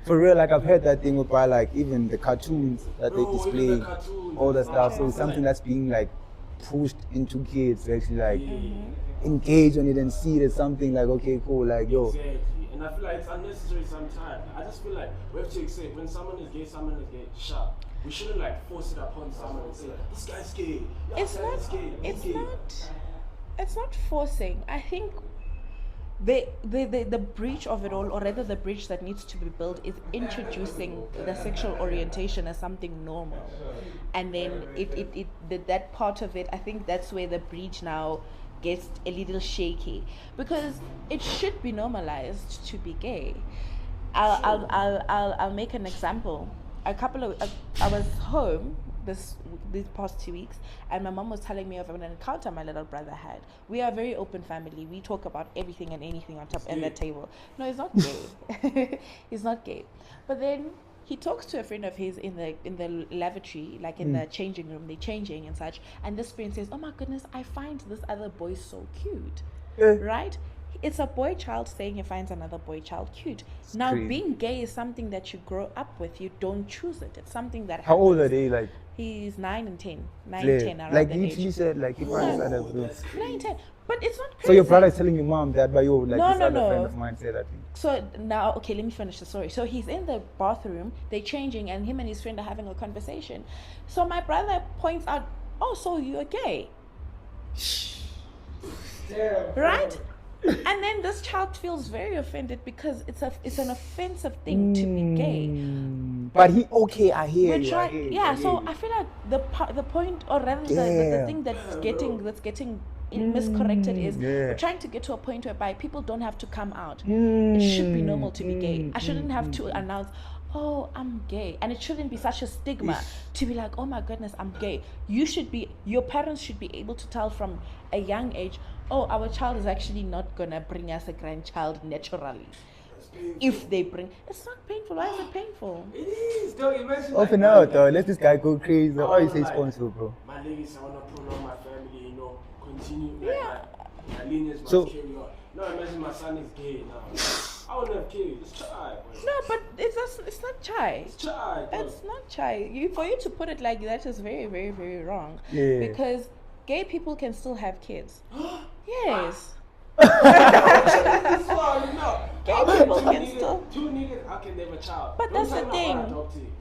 For real, like I've heard that thing about like even the cartoons that they Bro, even display, the cartoons all that and stuff. stuff. So it's something that's being like pushed into kids to actually like Yeah. engage on it and see it as something like okay, cool, like yo. Exactly. And I feel like it's unnecessary sometimes. I just feel like we have to accept when someone is gay, someone is gay, sharp. We shouldn't like force it upon someone and say, this guy's gay. Yeah, It's this not. guy's gay. be It's gay. not. It's not forcing. I think the breach of it all, or rather the breach that needs to be built, is introducing the sexual orientation as something normal, and then that part of it. I think that's where the breach now gets a little shaky, because it should be normalized to be gay. I'll make an example. I was home these past 2 weeks, and my mom was telling me of an encounter my little brother had. We are a very open family. We talk about everything and anything on top and the table. No, he's not gay. He's not gay. But then he talks to a friend of his in the lavatory, like in the changing room. They're changing and such. And this friend says, "Oh my goodness, I find this other boy so cute." Right? It's a boy child saying he finds another boy child cute. Now, crazy. being gay is something that you grow up with. You don't choose it. It's something that How old are happens. they? Like, He's 9 and 10. 9 clear? and 10 around Like that you age. literally said, like if I said that, bro. 9 and 10. But it's not crazy. So your brother is telling your mom that, but yo, like No, this no, other no. friend of mine said that thing. So now, okay, let me finish the story. So he's in the bathroom, they're changing, and him and his friend are having a conversation. So my brother points out, "Oh, so you're gay." Right? And then this child feels very offended because it's an offensive thing to be gay. But he okay, I hear We're you. I trying, hear you, yeah. I hear So you. I feel like the point, or rather the Yeah. thing that's getting miscorrected is Yeah. we're trying to get to a point whereby people don't have to come out. It should be normal to be gay. I shouldn't have to announce, "Oh, I'm gay," and it shouldn't be such a stigma to be like, "Oh my goodness, I'm gay." Your parents should be able to tell from a young age, "Oh, our child is actually not gonna bring us a grandchild naturally." If they bring, it's not painful. Why is it painful? It is, dog. Imagine Open like, out, though. Let this guy go crazy. I Oh, you wanna, say like, sponsor, bro. My legacy, I want to prolong my family, you know, continue. Like, Yeah. my lineage must So- carry on. No, imagine my son is gay now. I wouldn't have kids. It's child. No, but it's not chai. It's child. dog. It's not chai. For you to put it like that is very, very, very wrong. Yeah. Because gay people can still have kids. Yes. This one, no. Gay How can people two can niggas- still- Two niggas, how can they have a child? But Don't that's tell the me thing. about adopting.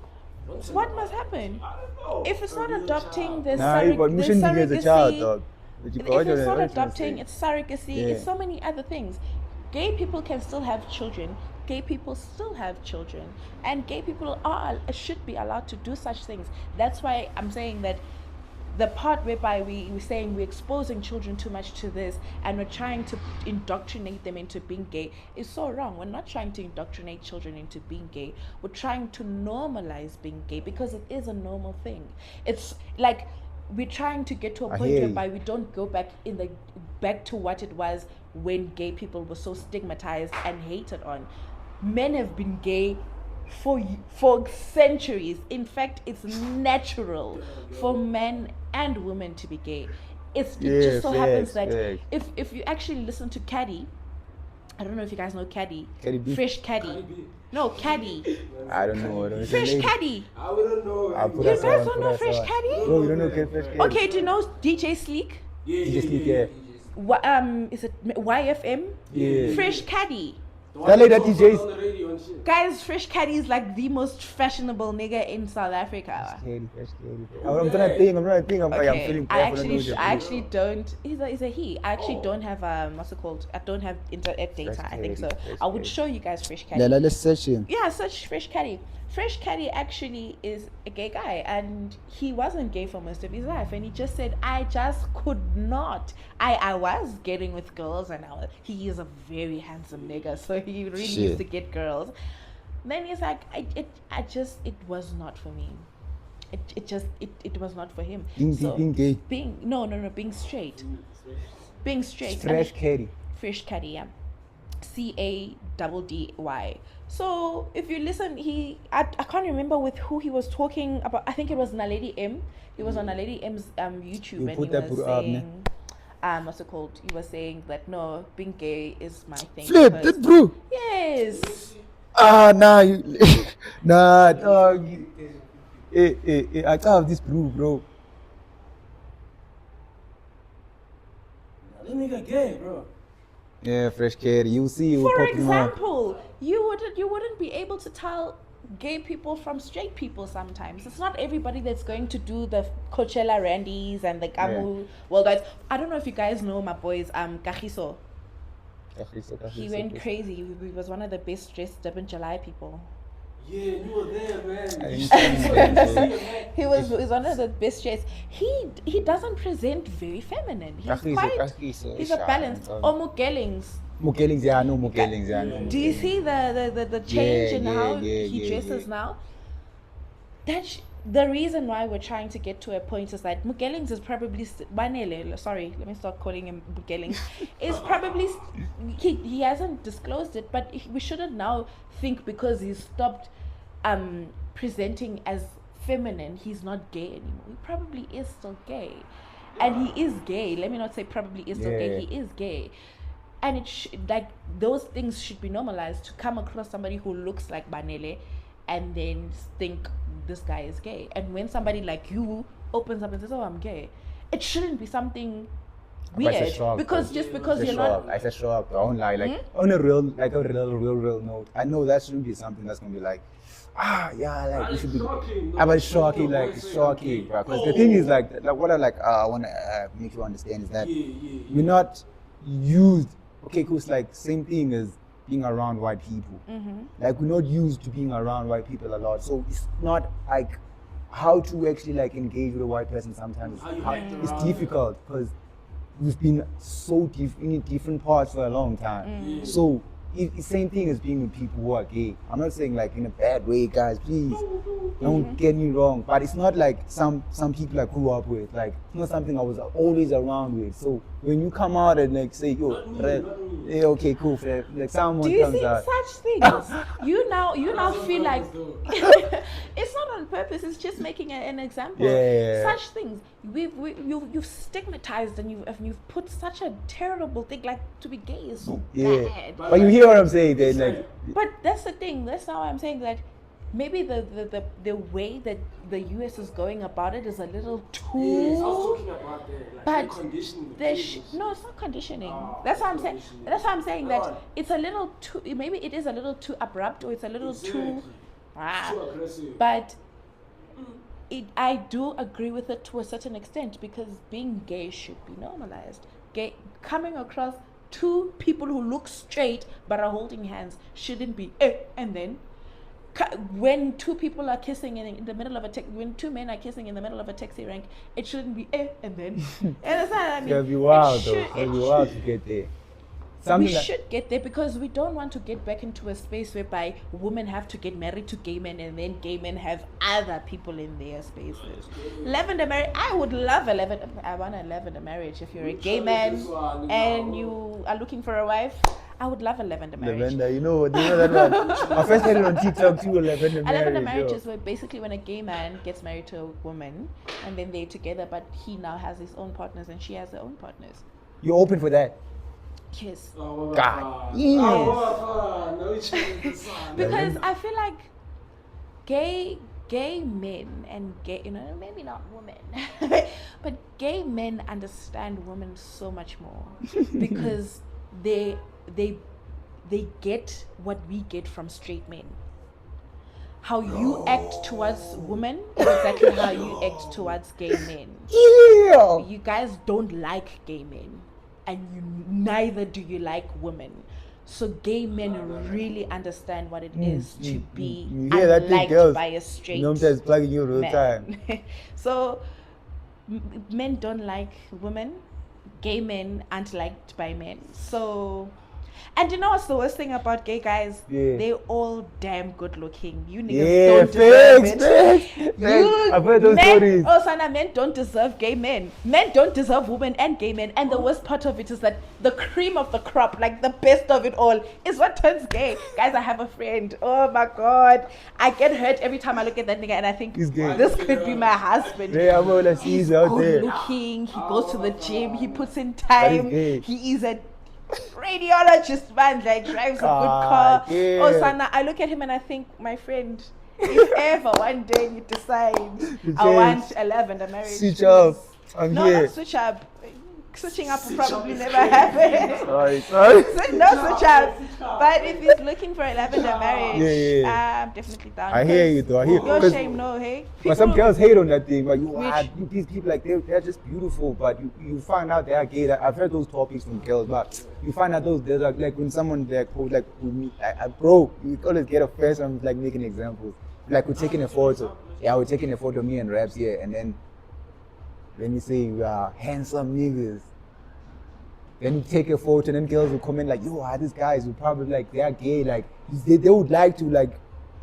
Don't tell me What about must happen? I don't know. If it's A not real adopting, child. there's Nah, but we shouldn't give you as a child, surrogacy. dog. But you If got it's your- not what you trying to adopting, say? it's surrogacy. Yeah. It's so many other things. Gay people can still have children. Gay people still have children, and gay people should be allowed to do such things. That's why I'm saying that the part whereby we're saying we're exposing children too much to this and we're trying to indoctrinate them into being gay is so wrong. We're not trying to indoctrinate children into being gay. We're trying to normalize being gay because it is a normal thing. It's like we're trying to get to a I point hear you. whereby we don't go back to what it was when gay people were so stigmatized and hated on. Men have been gay for centuries. In fact, it's natural for men and women to be gay. It Yeah, just so happens facts, that facts. if you actually listen to Caddy, I don't know if you guys know Caddy. Cardi B. Fresh Caddy. No, Caddy. I don't know. It's a Fresh lady. Caddy. I wouldn't know. I'll put You us guys on, don't put know us Fresh on. Caddy? Bro, you don't know Fresh Caddy? Okay, do you know DJ Sleek? Yeah. Is it YFM? Yeah. Fresh Caddy. That lady that DJs. on the radio and shit. Guys, Fresh Caddy is like the most fashionable nigga in South Africa. Fresh Caddy. I'm trying to think. I'm Okay, feeling I confident. actually don't. He's a he. I actually don't have what's it called? I don't have internet data. Fresh I think so. Caddy, Fresh I would Caddy. show you guys Fresh Caddy. Yeah, let's search him. Yeah, search Fresh Caddy. Fresh Caddy actually is a gay guy, and he wasn't gay for most of his life. And he just said, "I just could not. I was getting with girls, and he is a very handsome nigga, so he really Shit. used to get girls." Then he's like, it was not for me. It was not for him. Being gay. Being straight. Being straight. Fresh Caddy. Fresh Caddy, yeah. CADDY. So if you listen, I can't remember with who he was talking about. I think it was Naledi M. He was on Naledi M's YouTube, You and put he that was put up, saying, what's it called? He was saying that no, being gay is my thing. Flip, because- that's bro. Yes. Nah, nah, dog. I can't have this blue, bro. That nigga gay, bro. Yeah, Fresh Caddy. You see, For popping up. example, you wouldn't be able to tell gay people from straight people sometimes. It's not everybody that's going to do the Coachella Randys and the Kamu worldwide. I don't know if you guys know my boys Kagiso. He went crazy. He was one of the best dressed Durban July people. Yeah, you were there, man. I didn't see him. He's one of the best dressed. He doesn't present very feminine. He's a balance. Or Mugellings. Mugellings, yeah, I know Mugellings, yeah, I know. Do you see the change in how he yeah, dresses now? The reason why we're trying to get to a point is that Mugellings is probably sorry, let me start calling him Mugellings. Is probably he hasn't disclosed it, but we shouldn't now think because he's stopped presenting as feminine, he's not gay anymore. He probably is still gay, and he is gay. Let me not say probably is still gay. He is gay. And like those things should be normalized. To come across somebody who looks like Banele and then think this guy is gay, and when somebody like you opens up and says, "Oh, I'm gay," it shouldn't be something weird because just because you're not. I said shock. I won't lie. Like on a real note, I know that shouldn't be something that's gonna be like, like it should be. But it's shocking, like it's shocking, bro. Because the thing is like what I want to make you understand is that we're not used. Okay, cool. It's like same thing as being around white people. Like we're not used to being around white people a lot, so it's not like how to actually like engage with a white person. Sometimes it's difficult because we've been so in different parts for a long time. So it's same thing as being with people who are gay. I'm not saying like in a bad way, guys. Please don't get me wrong. But it's not like some people I grew up with. Like it's not something I was always around with. So when you come out and like say, yo, yeah, okay, cool. Like someone Do you comes see out. such things? you now feel like it's not on purpose. It's just making an example. Yeah. Such things you've stigmatized and you've put such a terrible thing, like to be gay is so bad. But you hear what I'm saying? Then like. But that's the thing. That's how I'm saying that maybe the way that the US is going about it is a little too. Yes, I was talking about that. Like, But conditioning. no, it's not conditioning. That's what I'm saying. That's what I'm saying. That it's a little too. Maybe it is a little too abrupt, or it's a little too. Too aggressive. But I do agree with it to a certain extent because being gay should be normalized. Gay coming across two people who look straight but are holding hands shouldn't be and then. When two people are kissing in the middle of when two men are kissing in the middle of a taxi rank, it shouldn't be and then. Understand? I mean, It'll be wild though. It'll be wild to get there. We should get there because we don't want to get back into a space whereby women have to get married to gay men and then gay men have other people in their spaces. Lavender marriage. I would love I want a lavender marriage. If you're a gay man and you are looking for a wife, I would love a lavender marriage. Lavender, you know that one. I first heard it on TikTok too. Lavender A marriage. lavender marriage is where basically when a gay man gets married to a woman and then they're together, but he now has his own partners and she has her own partners. You're open for that? Yes. God, yes. No chance. Because I feel like gay men and gay, maybe not women, but gay men understand women so much more because they get what we get from straight men. How you act towards women is exactly how you act towards gay men. Yeah. You guys don't like gay men, and neither do you like women. So gay men really understand what it is to be You hear that thing, unliked girls? by a straight You know, I'm just plugging you all the time. man. So men don't like women, gay men aren't liked by men. So, and you know what's the worst thing about gay guys? Yeah. They're all damn good looking. You niggas Yeah, don't deserve it. facts. I've heard those men, stories. oh Sana, men don't deserve gay men. Men don't deserve women and gay men. And the worst part of it is that the cream of the crop, like the best of it all, is what turns gay. Guys, I have a friend. Oh my god. I get hurt every time I look at that nigga and I think He's gay. this could be my husband. Yeah, I'm all He's out good there. looking, he goes to the gym, he puts in But time, he's gay. he is a radiologist, man, like drives a good car. Yeah. Oh Sana, I look at him and I think, my friend, if ever one day you decide I want a lavender marriage, Switch up. I'm no, here. not switch up. Switching up will probably never happen. Sorry. No switch up. But if he's looking for a lavender marriage, Yeah. I'm definitely down. I hear you though. I hear you. Your 'Cause- shame, no, hey? But some girls hate on that thing. Like, Which- these people, like, they're just beautiful. But you find out they are gay. I've heard those topics from girls, but you find out those, they're like when someone like with me, bro, you always get a face. I'm like making examples. Like we're taking a photo. Yeah, we're taking a photo of me and Raps here, and then let me say we are handsome niggas. Then you take a photo, and then girls will comment like, "Yo, these guys will probably like they are gay. Like they would like to like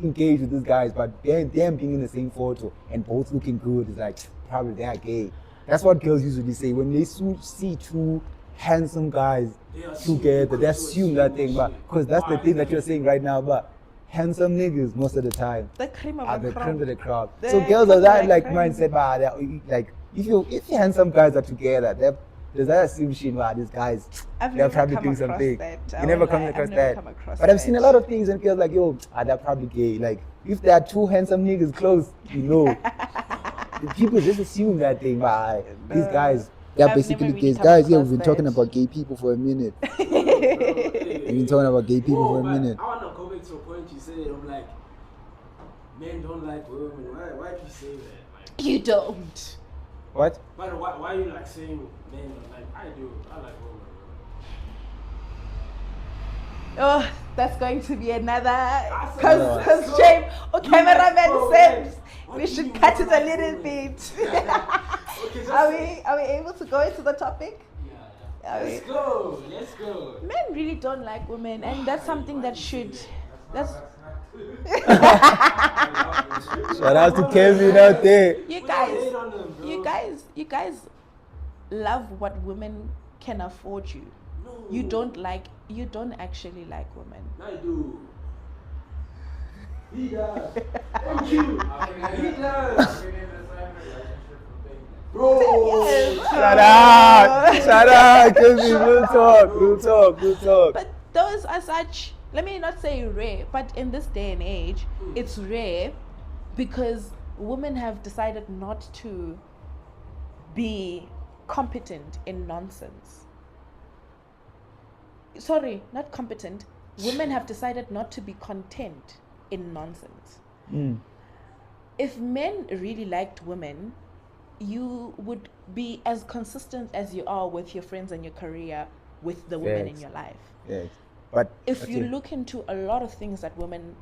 engage with these guys, but them being in the same photo and both looking good is like probably they are gay." That's what girls usually say when they see two handsome guys together. They assume that thing, but because that's the thing that you're saying right now. But handsome niggas most of the time The cream of are the the crop. creme of the crop. The So girls are creme that of the like creme. mindset, but like if handsome guys are together, there's that assumption that these guys I've they're never probably come doing across something. that. You never come across that. But I've seen a lot of things and girls like, yo, they're probably gay. Like if there are two handsome niggas close, you know. People just assume that thing, but these guys, they're I've basically never really gays. come Guys, yeah, across we've been talking that. about gay people for a minute. We've been talking about gay people for a minute. I want to go back to a point you said. I'm like, men don't like women. Why do you say that? Like, You don't. What? but why are you like saying men don't like? I do. I like women. Oh, that's going to be another. No. Because James, cameraman bro, said what we do should you cut it mean a by little women? bit. Okay, just Are we able to go into the topic? Are we? Let's go. Let's go. Men really don't like women, and that's something that should. That's Shout out to Kevin out there. you We don't guys. hate on them, bro. You guys love what women can afford you. No. You don't actually like women. I do. He does. Thank you. He does. Bro. Yes. Shout out, Kevin. We'll talk. But those are such, let me not say rare, but in this day and age, it's rare because women have decided not to be competent in nonsense. Sorry, not competent. Women have decided not to be content in nonsense. If men really liked women, you would be as consistent as you are with your friends and your career with the women in Yes. your life. Yes. But If you okay. look into a lot of things that women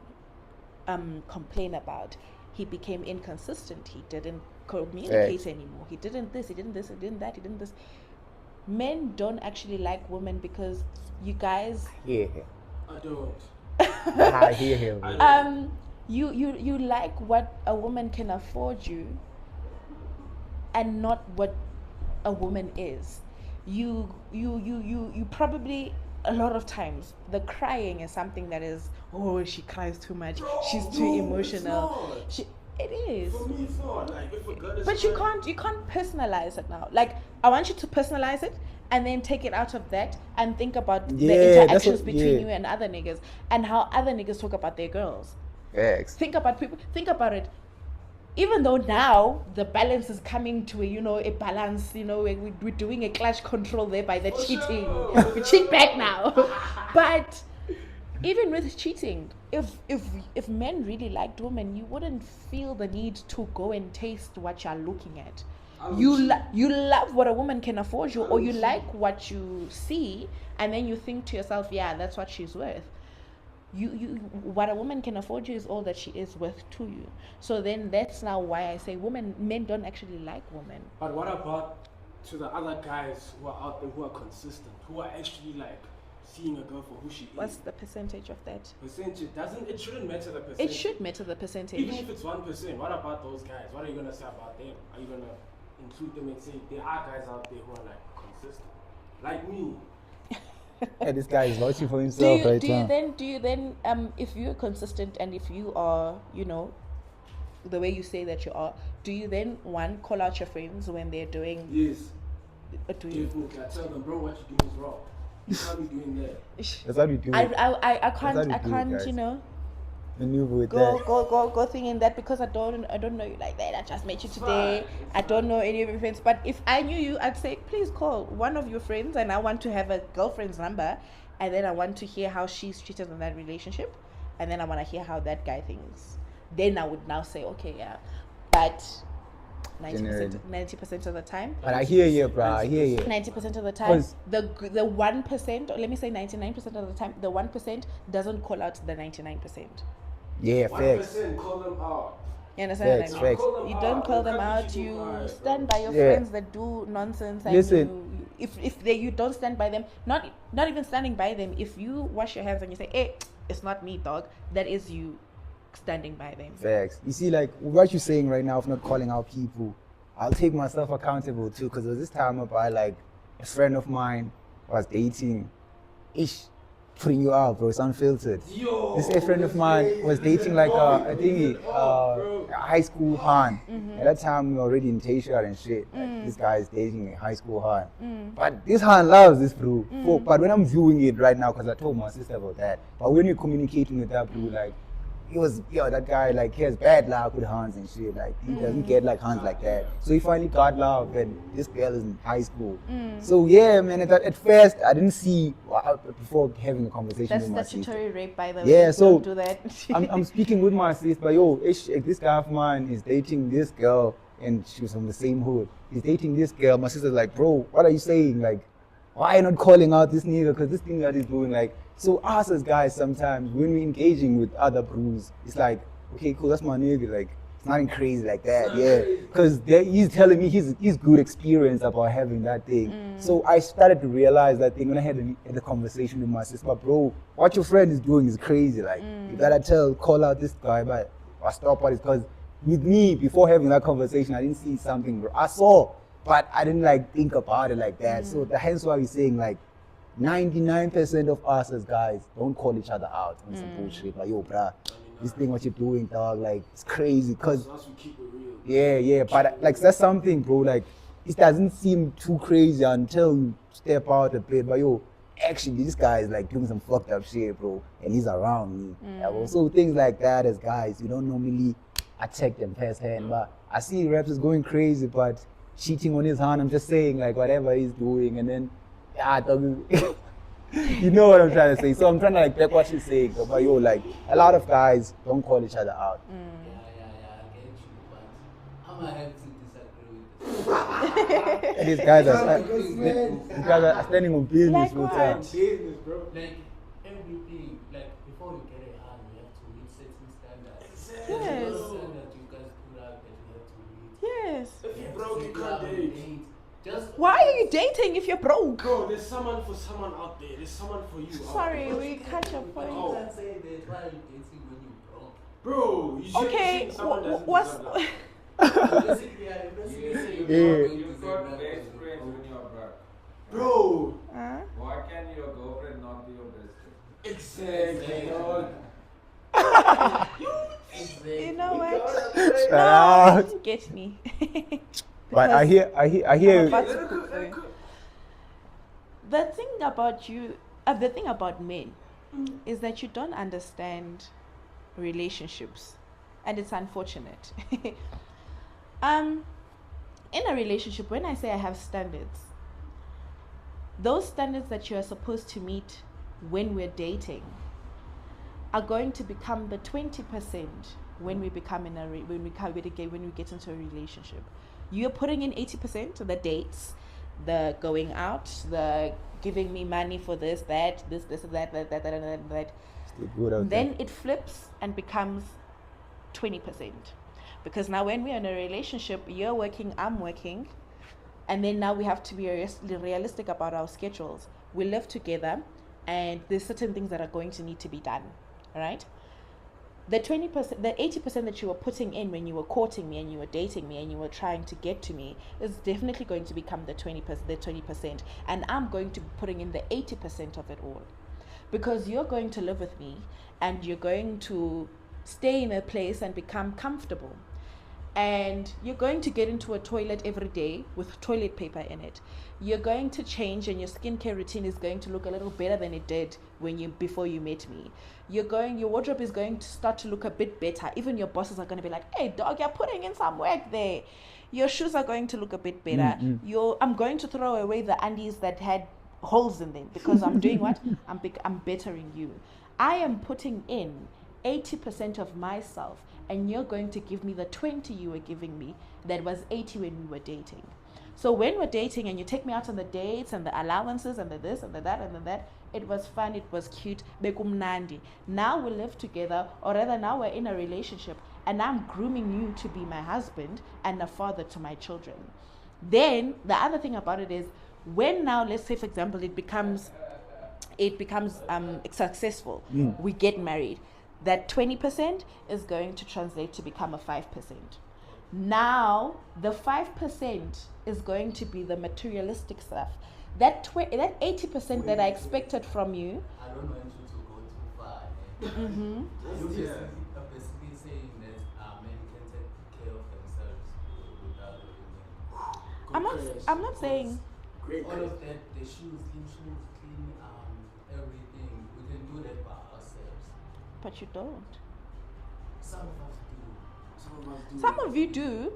complain about, he became inconsistent. He didn't communicate Yes. anymore. He didn't this, he didn't this, he didn't that, he didn't this. Men don't actually like women because you guys Yeah. I don't. I hear him. you like what a woman can afford you and not what a woman is. You probably, a lot of times the crying is something that is, oh, she cries too much, she's too No, emotional. it's not. It is. For me, it's not. Like, if a girl is But you crying- can't personalize it now. Like, I want you to personalize it and then take it out of that and think about Yeah, the that's interactions what- between yeah. you and other niggas and how other niggas talk about their girls. Facts. Think about it. Even though now the balance is coming to a balance, we're doing a clash control there by the cheating. sure. We cheat back now. But even with cheating, if men really liked women, you wouldn't feel the need to go and taste what you're looking at. You love what a woman can afford you, or you like what you see, and then you think to yourself, yeah, that's what she's worth. You what a woman can afford you is all that she is worth to you. So then that's now why I say men don't actually like women. But what about to the other guys who are out there who are consistent, who are actually like seeing a girl for who she What's is? the percentage of that? Percentage it shouldn't matter the percentage. It should matter the percentage. Even if it's 1%, what about those guys? What are you gonna say about them? Are you gonna include them and say there are guys out there who are like consistent? Like me. Yeah, this guy is vouching for himself right now. Do you then if you're consistent and if you are, the way you say that you are, do you then call out your friends when they're doing Yes. do you? Definitely. I tell them, bro, what you doing is wrong. You can't be doing that. That's what we do. I That's how we can't do it, guys. Maneuver with that. go thinking that because I don't know you like that. I just met you today. I don't know any of your friends. But if I knew you, I'd say please call one of your friends, and I want to have a girlfriend's number, and then I want to hear how she's treated in that relationship, and then I want to hear how that guy thinks. Then I would now say okay, yeah, but 90% of the time. But I hear you, bro. I hear you. 90% of the time, 'Cause- the 1%, or let me say 99% of the time, the 1% doesn't call out the 99%. Yeah, facts. 1% call them out. You understand Facts, what I mean? facts. Call them You out. don't call them can't be out. too You high, stand bro. by your Yeah. friends that do nonsense. And Listen. if you don't stand by them, not even standing by them. If you wash your hands and you say, "Hey, it's not me, dog," that is you standing by them. Facts. You see, like what you're saying right now of not calling out people, I'll take myself accountable too. Because there was this time about like a friend of mine was dating, putting you out, bro. It's unfiltered. Yo, This a friend of mine was dating like a thingy, a high school Han. At that time we were already in T-shirt and shit. Like, this guy is dating a high school Han. But this Han loves this bro. But when I'm viewing it right now, because I told my sister about that. But when you're communicating with that bro, like that guy like he has bad luck with Hans and shit. Like he doesn't get like Hans like that. So he finally got love and this girl is in high school. So yeah, man. At first I didn't see before having a conversation That's with my sister. statutory rape, by the way. Yeah, so don't do that. I'm speaking with my sister, but yo, this guy of mine is dating this girl, and she was from the same hood. He's dating this girl. My sister's like, bro, what are you saying? Like, why are you not calling out this nigga? Because this thing that he's doing, like, so us as guys sometimes when we're engaging with other bros, it's like, okay, cool, that's my nigga. Like, it's nothing crazy like that, yeah. Because he's telling me his good experience about having that thing. So I started to realize that thing when I had the conversation with my sister, but bro, what your friend is doing is crazy. Like, you gotta call out this guy, but I stop at it because with me, before having that conversation, I didn't see something, bro. I saw, but I didn't like think about it like that. So hence why we're saying like 99% of us as guys don't call each other out on some bullshit. Like, yo, bruh, this thing what you're doing, dog, like it's crazy. Cause Once we keep it real. yeah, but like that's something, bro. Like it doesn't seem too crazy until you step out a bit. But yo, actually, this guy is like doing some fucked up shit, bro, and he's around me. So things like that, as guys, you don't normally attack them firsthand. But I see Raps is going crazy, but cheating on his hand. I'm just saying like whatever he's doing, and then you know what I'm trying to say. So I'm trying to like back what she's saying. But yo, like a lot of guys don't call each other out. Yeah, I get you, but I'm gonna have to disagree with this. These guys are standing on business Like full what? time. Business, bro. Like everything, like before you get a hand, you have to meet certain standards. Yes. There's no standard you guys put out that you have to meet. Yes. If you're broke, you can't date. Just Why are you dating if you're broke? Bro, there's someone for someone out there. There's someone for you. out Sorry, there. we cut your point. Oh. You can't say that. Why are you dating when you're broke? Bro, you should Okay, someone doesn't what's deserve that. Basically, I basically say you're Yeah. not going to You've get got that best person. friends when you're broke. Bro, Why can your girlfriend not be your best friend? exactly, dog. Exactly. You know what? Shout No, out. you get me. But I hear I'm you. about to cook for you. The thing about you, the thing about men, is that you don't understand relationships, and it's unfortunate. In a relationship, when I say I have standards, those standards that you are supposed to meet when we're dating are going to become the 20% when we become in a when we get into a relationship. You're putting in 80%, the dates, the going out, the giving me money for this, that, that. Still good out Then it flips and becomes 20%. Because now when we're in a relationship, you're working, I'm working, and then now we have to be realistic about our schedules. We live together, and there's certain things that are going to need to be done, all right? The 20%, the 80% that you were putting in when you were courting me and you were dating me and you were trying to get to me is definitely going to become the 20%, and I'm going to be putting in the 80% of it all, because you're going to live with me and you're going to stay in a place and become comfortable. And you're going to get into a toilet every day with toilet paper in it. You're going to change, and your skincare routine is going to look a little better than it did before you met me. Your wardrobe is going to start to look a bit better. Even your bosses are going to be like, "Hey, dog, you're putting in some work there." Your shoes are going to look a bit better. I'm going to throw away the undies that had holes in them, because I'm doing what? I'm bettering you. I am putting in 80% of myself, and you're going to give me the 20 you were giving me that was 80 when we were dating. So when we're dating and you take me out on the dates and the allowances and the this and the that and the that, it was fun, it was cute, bekumnandi. Now we live together, or rather now we're in a relationship, and I'm grooming you to be my husband and a father to my children. Then the other thing about it is, when now, let's say for example, it becomes successful, we get married, that 20% is going to translate to become a 5%. Now the 5% is going to be the materialistic stuff. That 80% that I expected from you. I don't want you to go too far. You're basically saying that men can take care of themselves without women. I'm not saying all of that, the shoes, clean everything. We can do that by ourselves. But you don't. Some of us do. Some of you do.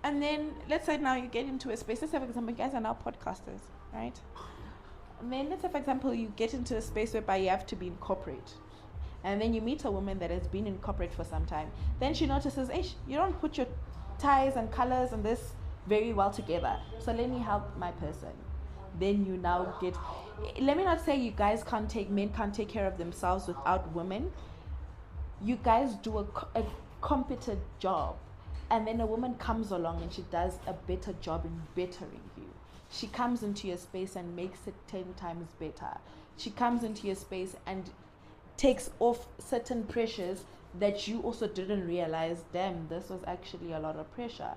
And then let's say now you get into a space. Let's say for example, you guys are now podcasters, right? And then let's say for example, you get into a space whereby you have to be in corporate. And then you meet a woman that has been in corporate for some time. Then she notices, hey, you don't put your ties and colors and this very well together. So let me help my person. Then you now get, let me not say you guys men can't take care of themselves without women. You guys do a competent job, and then a woman comes along and she does a better job in bettering you. She comes into your space and makes it 10 times better. She comes into your space and takes off certain pressures that you also didn't realize, damn, this was actually a lot of pressure.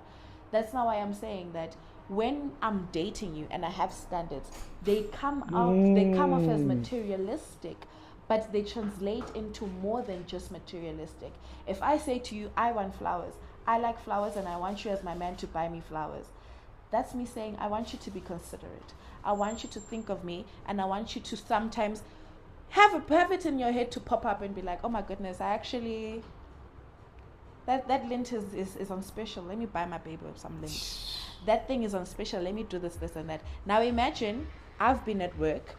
That's now why I'm saying that when I'm dating you and I have standards, they come off as materialistic, but they translate into more than just materialistic. If I say to you, I want flowers, I like flowers, and I want you as my man to buy me flowers, that's me saying, I want you to be considerate. I want you to think of me, and I want you to sometimes have it in your head to pop up and be like, oh my goodness, I actually, that lint is on special. Let me buy my baby some lint. That thing is on special. Let me do this, and that. Now imagine I've been at work,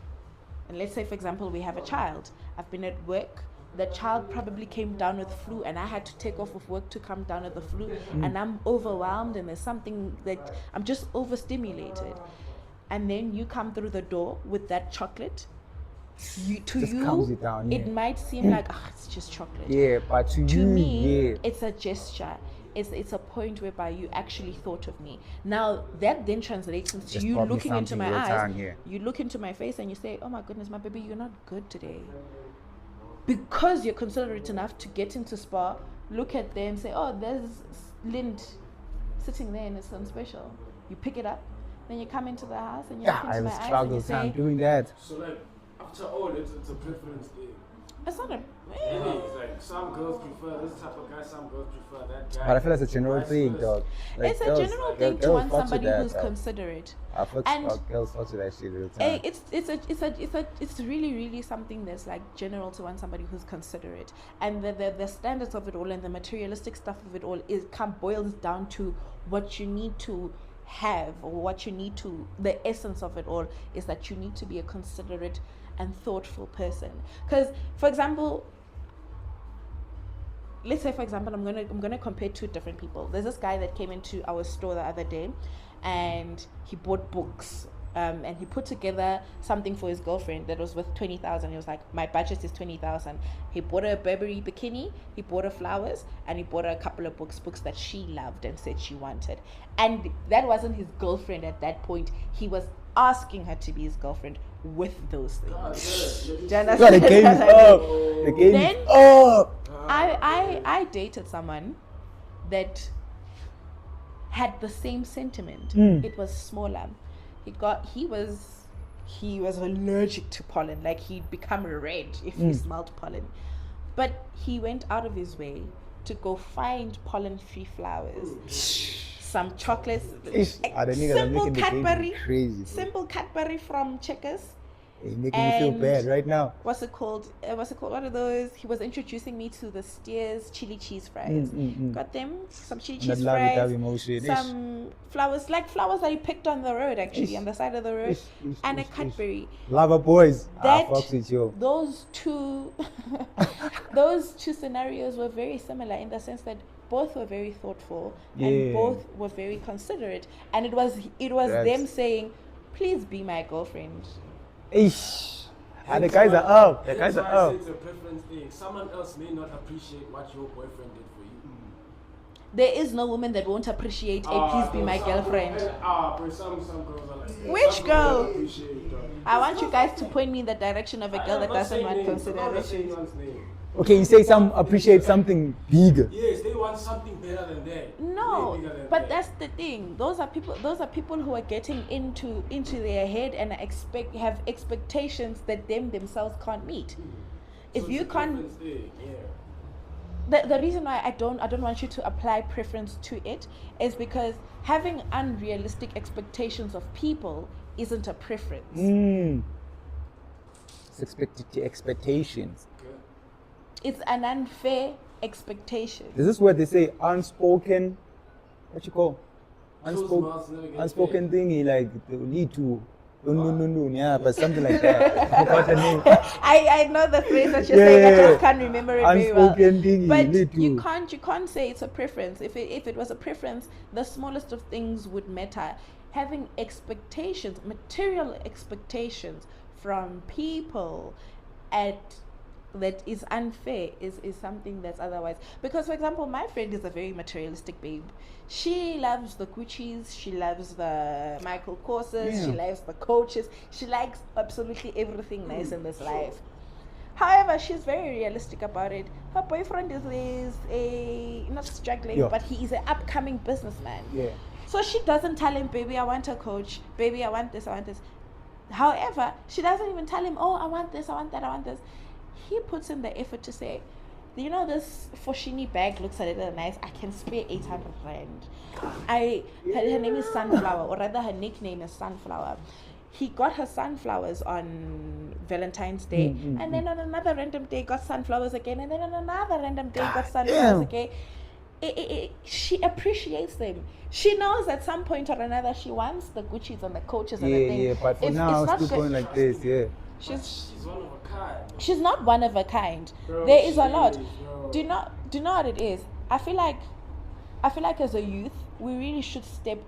and let's say for example we have a child. I've been at work. The child probably came down with flu, and I had to take off of work to come down with the flu, and I'm overwhelmed, and there's something that I'm just overstimulated. And then you come through the door with that chocolate. Calms it down, yeah. It might seem like it's just chocolate. Yeah, but to you, me, yeah, it's a gesture. It's a point whereby you actually thought of me. Now that then translates into Just you brought me looking into my something real eyes. time, yeah. You look into my face and you say, "Oh my goodness, my baby, you're not good today." Because you're considerate enough to get into spa, look at them, say, "Oh, there's lint sitting there and it's on special." You pick it up, then you come into the house and you look into my eyes and struggle you time say, doing that. So like after all, it's a preference thing. "It's not a." It is like some girls prefer this type of guy, some girls prefer that guy. But I feel that's a general Vice thing, versa. dog. Like, It's a girls- general thing to girls want fucks with somebody that, who's dog. considerate. And And- girls fucks with that shit real Hey, time. it's really something that's like general to want somebody who's considerate, and the standards of it all and the materialistic stuff of it all boils down to what you need to have, or what you need to, the essence of it all is that you need to be a considerate and thoughtful person. Because, for example, let's say, for example, I'm gonna compare two different people. There's this guy that came into our store the other day, and he bought books. And he put together something for his girlfriend that was worth 20,000. He was like, my budget is 20,000. He bought her a Burberry bikini, he bought her flowers, and he bought her a couple of books that she loved and said she wanted. And that wasn't his girlfriend at that point. He was asking her to be his girlfriend with those things. Do you God, understand? the game is up. The game Then- is up. I dated someone that had the same sentiment. It was smaller. He was allergic to pollen. Like, he'd become red if he smelled pollen. But he went out of his way to go find pollen-free flowers, some chocolates, The niggas are simple making the game Cadbury, crazy, bro. simple Cadbury from Checkers. It's making me feel And- bad right now. What's it called? What are those? He was introducing me to the Steers chili cheese fries. Got them some chili That cheese lovey-dovey fries, motion. some flowers that he picked on the road, actually, on the side of the road, and a Cadbury. Lover boys. That- Fucks with you. Those two scenarios were very similar in the sense that both were very thoughtful Yeah. and both were very considerate, and it was That's- them saying, "Please be my girlfriend." Ish. And the guys are up. The guys That's are why I up. say it's a preference thing. Someone else may not appreciate what your boyfriend did for you. There is no woman that won't appreciate a "please be my girlfriend." But some girls are like that. Which Some girl? girls appreciate it, though. I want you guys to point me in the direction of a girl that doesn't want I'm not consideration. saying anyone's name. Okay, you say some appreciate something bigger. Yes, they want something better than that. No, Way bigger than but that. that's the thing. Those are people who are getting into their head and have expectations that themselves can't meet. If So you it's a can't, preference thing, yeah. the reason why I don't want you to apply preference to it is because having unrealistic expectations of people isn't a preference. It's expectations. Okay. It's an unfair expectation. This is what they say unspoken. What you call? Closed mouths never get Unspoken thingy, like they need to. No, yeah, but something like that. I forgot the name. I know the phrase that you're saying. I just can't remember it very well. Unspoken thingy. But need to. you can't say it's a preference. If it was a preference, the smallest of things would matter. Having expectations, material expectations from people that is unfair is something that's otherwise. Because, for example, my friend is a very materialistic babe. She loves the Gucci's, she loves the Michael Korses, she loves the Coaches, she likes absolutely everything nice in this life. However, she's very realistic about it. Her boyfriend is not struggling, Yeah. but he is an upcoming businessman. Yeah. So she doesn't tell him, baby, I want a Coach. Baby, I want this, I want this. However, she doesn't even tell him, oh, I want this, I want that, I want this. He puts in the effort to say, you know, this Foschini bag looks a little nice. I can spare 800 rand. Her name is Sunflower, or rather her nickname is Sunflower. He got her sunflowers on Valentine's Day, and then on another random day got sunflowers again, and then on another random day got sunflowers again. She appreciates them. She knows at some point or another she wants the Gucci's and the Coaches and the thing. Yeah, but for now, it's still going like this, yeah. She's one of a kind. She's not one of a kind. Bro, There is a she lot. is, bro. Do you know what it is? I feel like as a youth, we really should step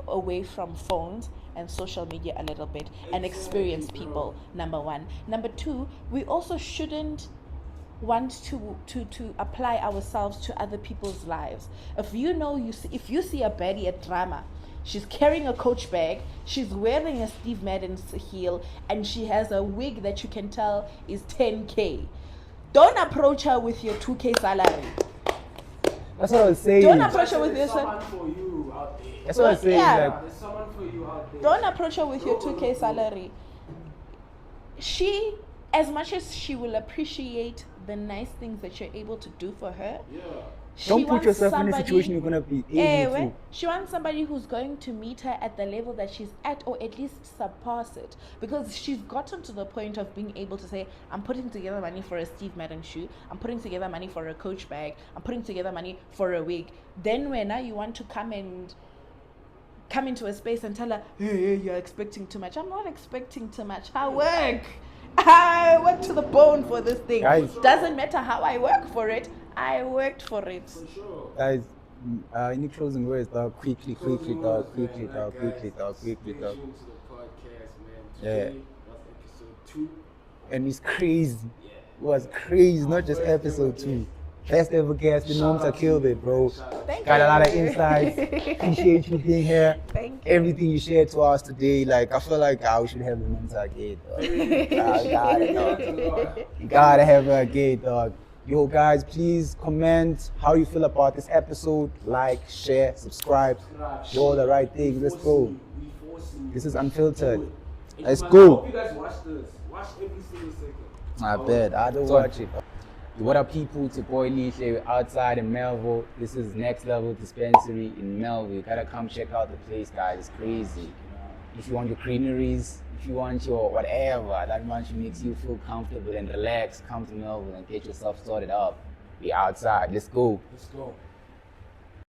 away from phones and social media a little bit and experience Exactly, people. Number one. Number two, we also shouldn't want to apply ourselves to other people's lives. If you see a baddie at drama, she's carrying a Coach bag, she's wearing a Steve Madden's heel, and she has a wig that you can tell is 10K. Don't approach her with your 2K salary. That's what I was saying. Don't approach her with your There's someone for you out there. That's what I was saying. Yeah. Like, There's someone for you out there. Don't approach her with your 2K salary. She, as much as she will appreciate the nice things that you're able to do for her. Yeah. Don't She put wants yourself in a somebody- situation you're gonna be able to. She wants somebody who's going to meet her at the level that she's at, or at least surpass it, because she's gotten to the point of being able to say, I'm putting together money for a Steve Madden shoe, I'm putting together money for a Coach bag, I'm putting together money for a wig. Then when now you want to come into a space and tell her, hey, you're expecting too much. I'm not expecting too much. I work to the bone for this thing. Guys. Doesn't matter how I work for it, I worked for it. For sure. Guys, any closing words, dog? Quickly, dog. Quickly, dog. Guys, Quickly, stay dog. tuned to the podcast, man. Yeah. Today was episode 2. And it's crazy. It was crazy, not just episode 2. Best ever guest. The norms have killed it, bro. Thank Got you. a lot of insights. Appreciate you being here. Thank you. Everything you shared to us today, like I feel like I should have the norms again, dog. I got it, dog. You gotta have her again, dog. Yo, guys, please comment how you feel about this episode. Like, share, subscribe. Do all the right things. Let's go. This is Unfiltered. Let's I go. hope you guys watch this. Watch every single second. I bet. I don't watch it. What up, people? It's your boy Niche. We're outside in Melville. This is Next Level Dispensary in Melville. You gotta come check out the place, guys. It's crazy. If you want your greeneries, if you want your whatever that much makes you feel comfortable and relaxed, come to Melville and get yourself sorted up. Be outside. Let's go. Let's go.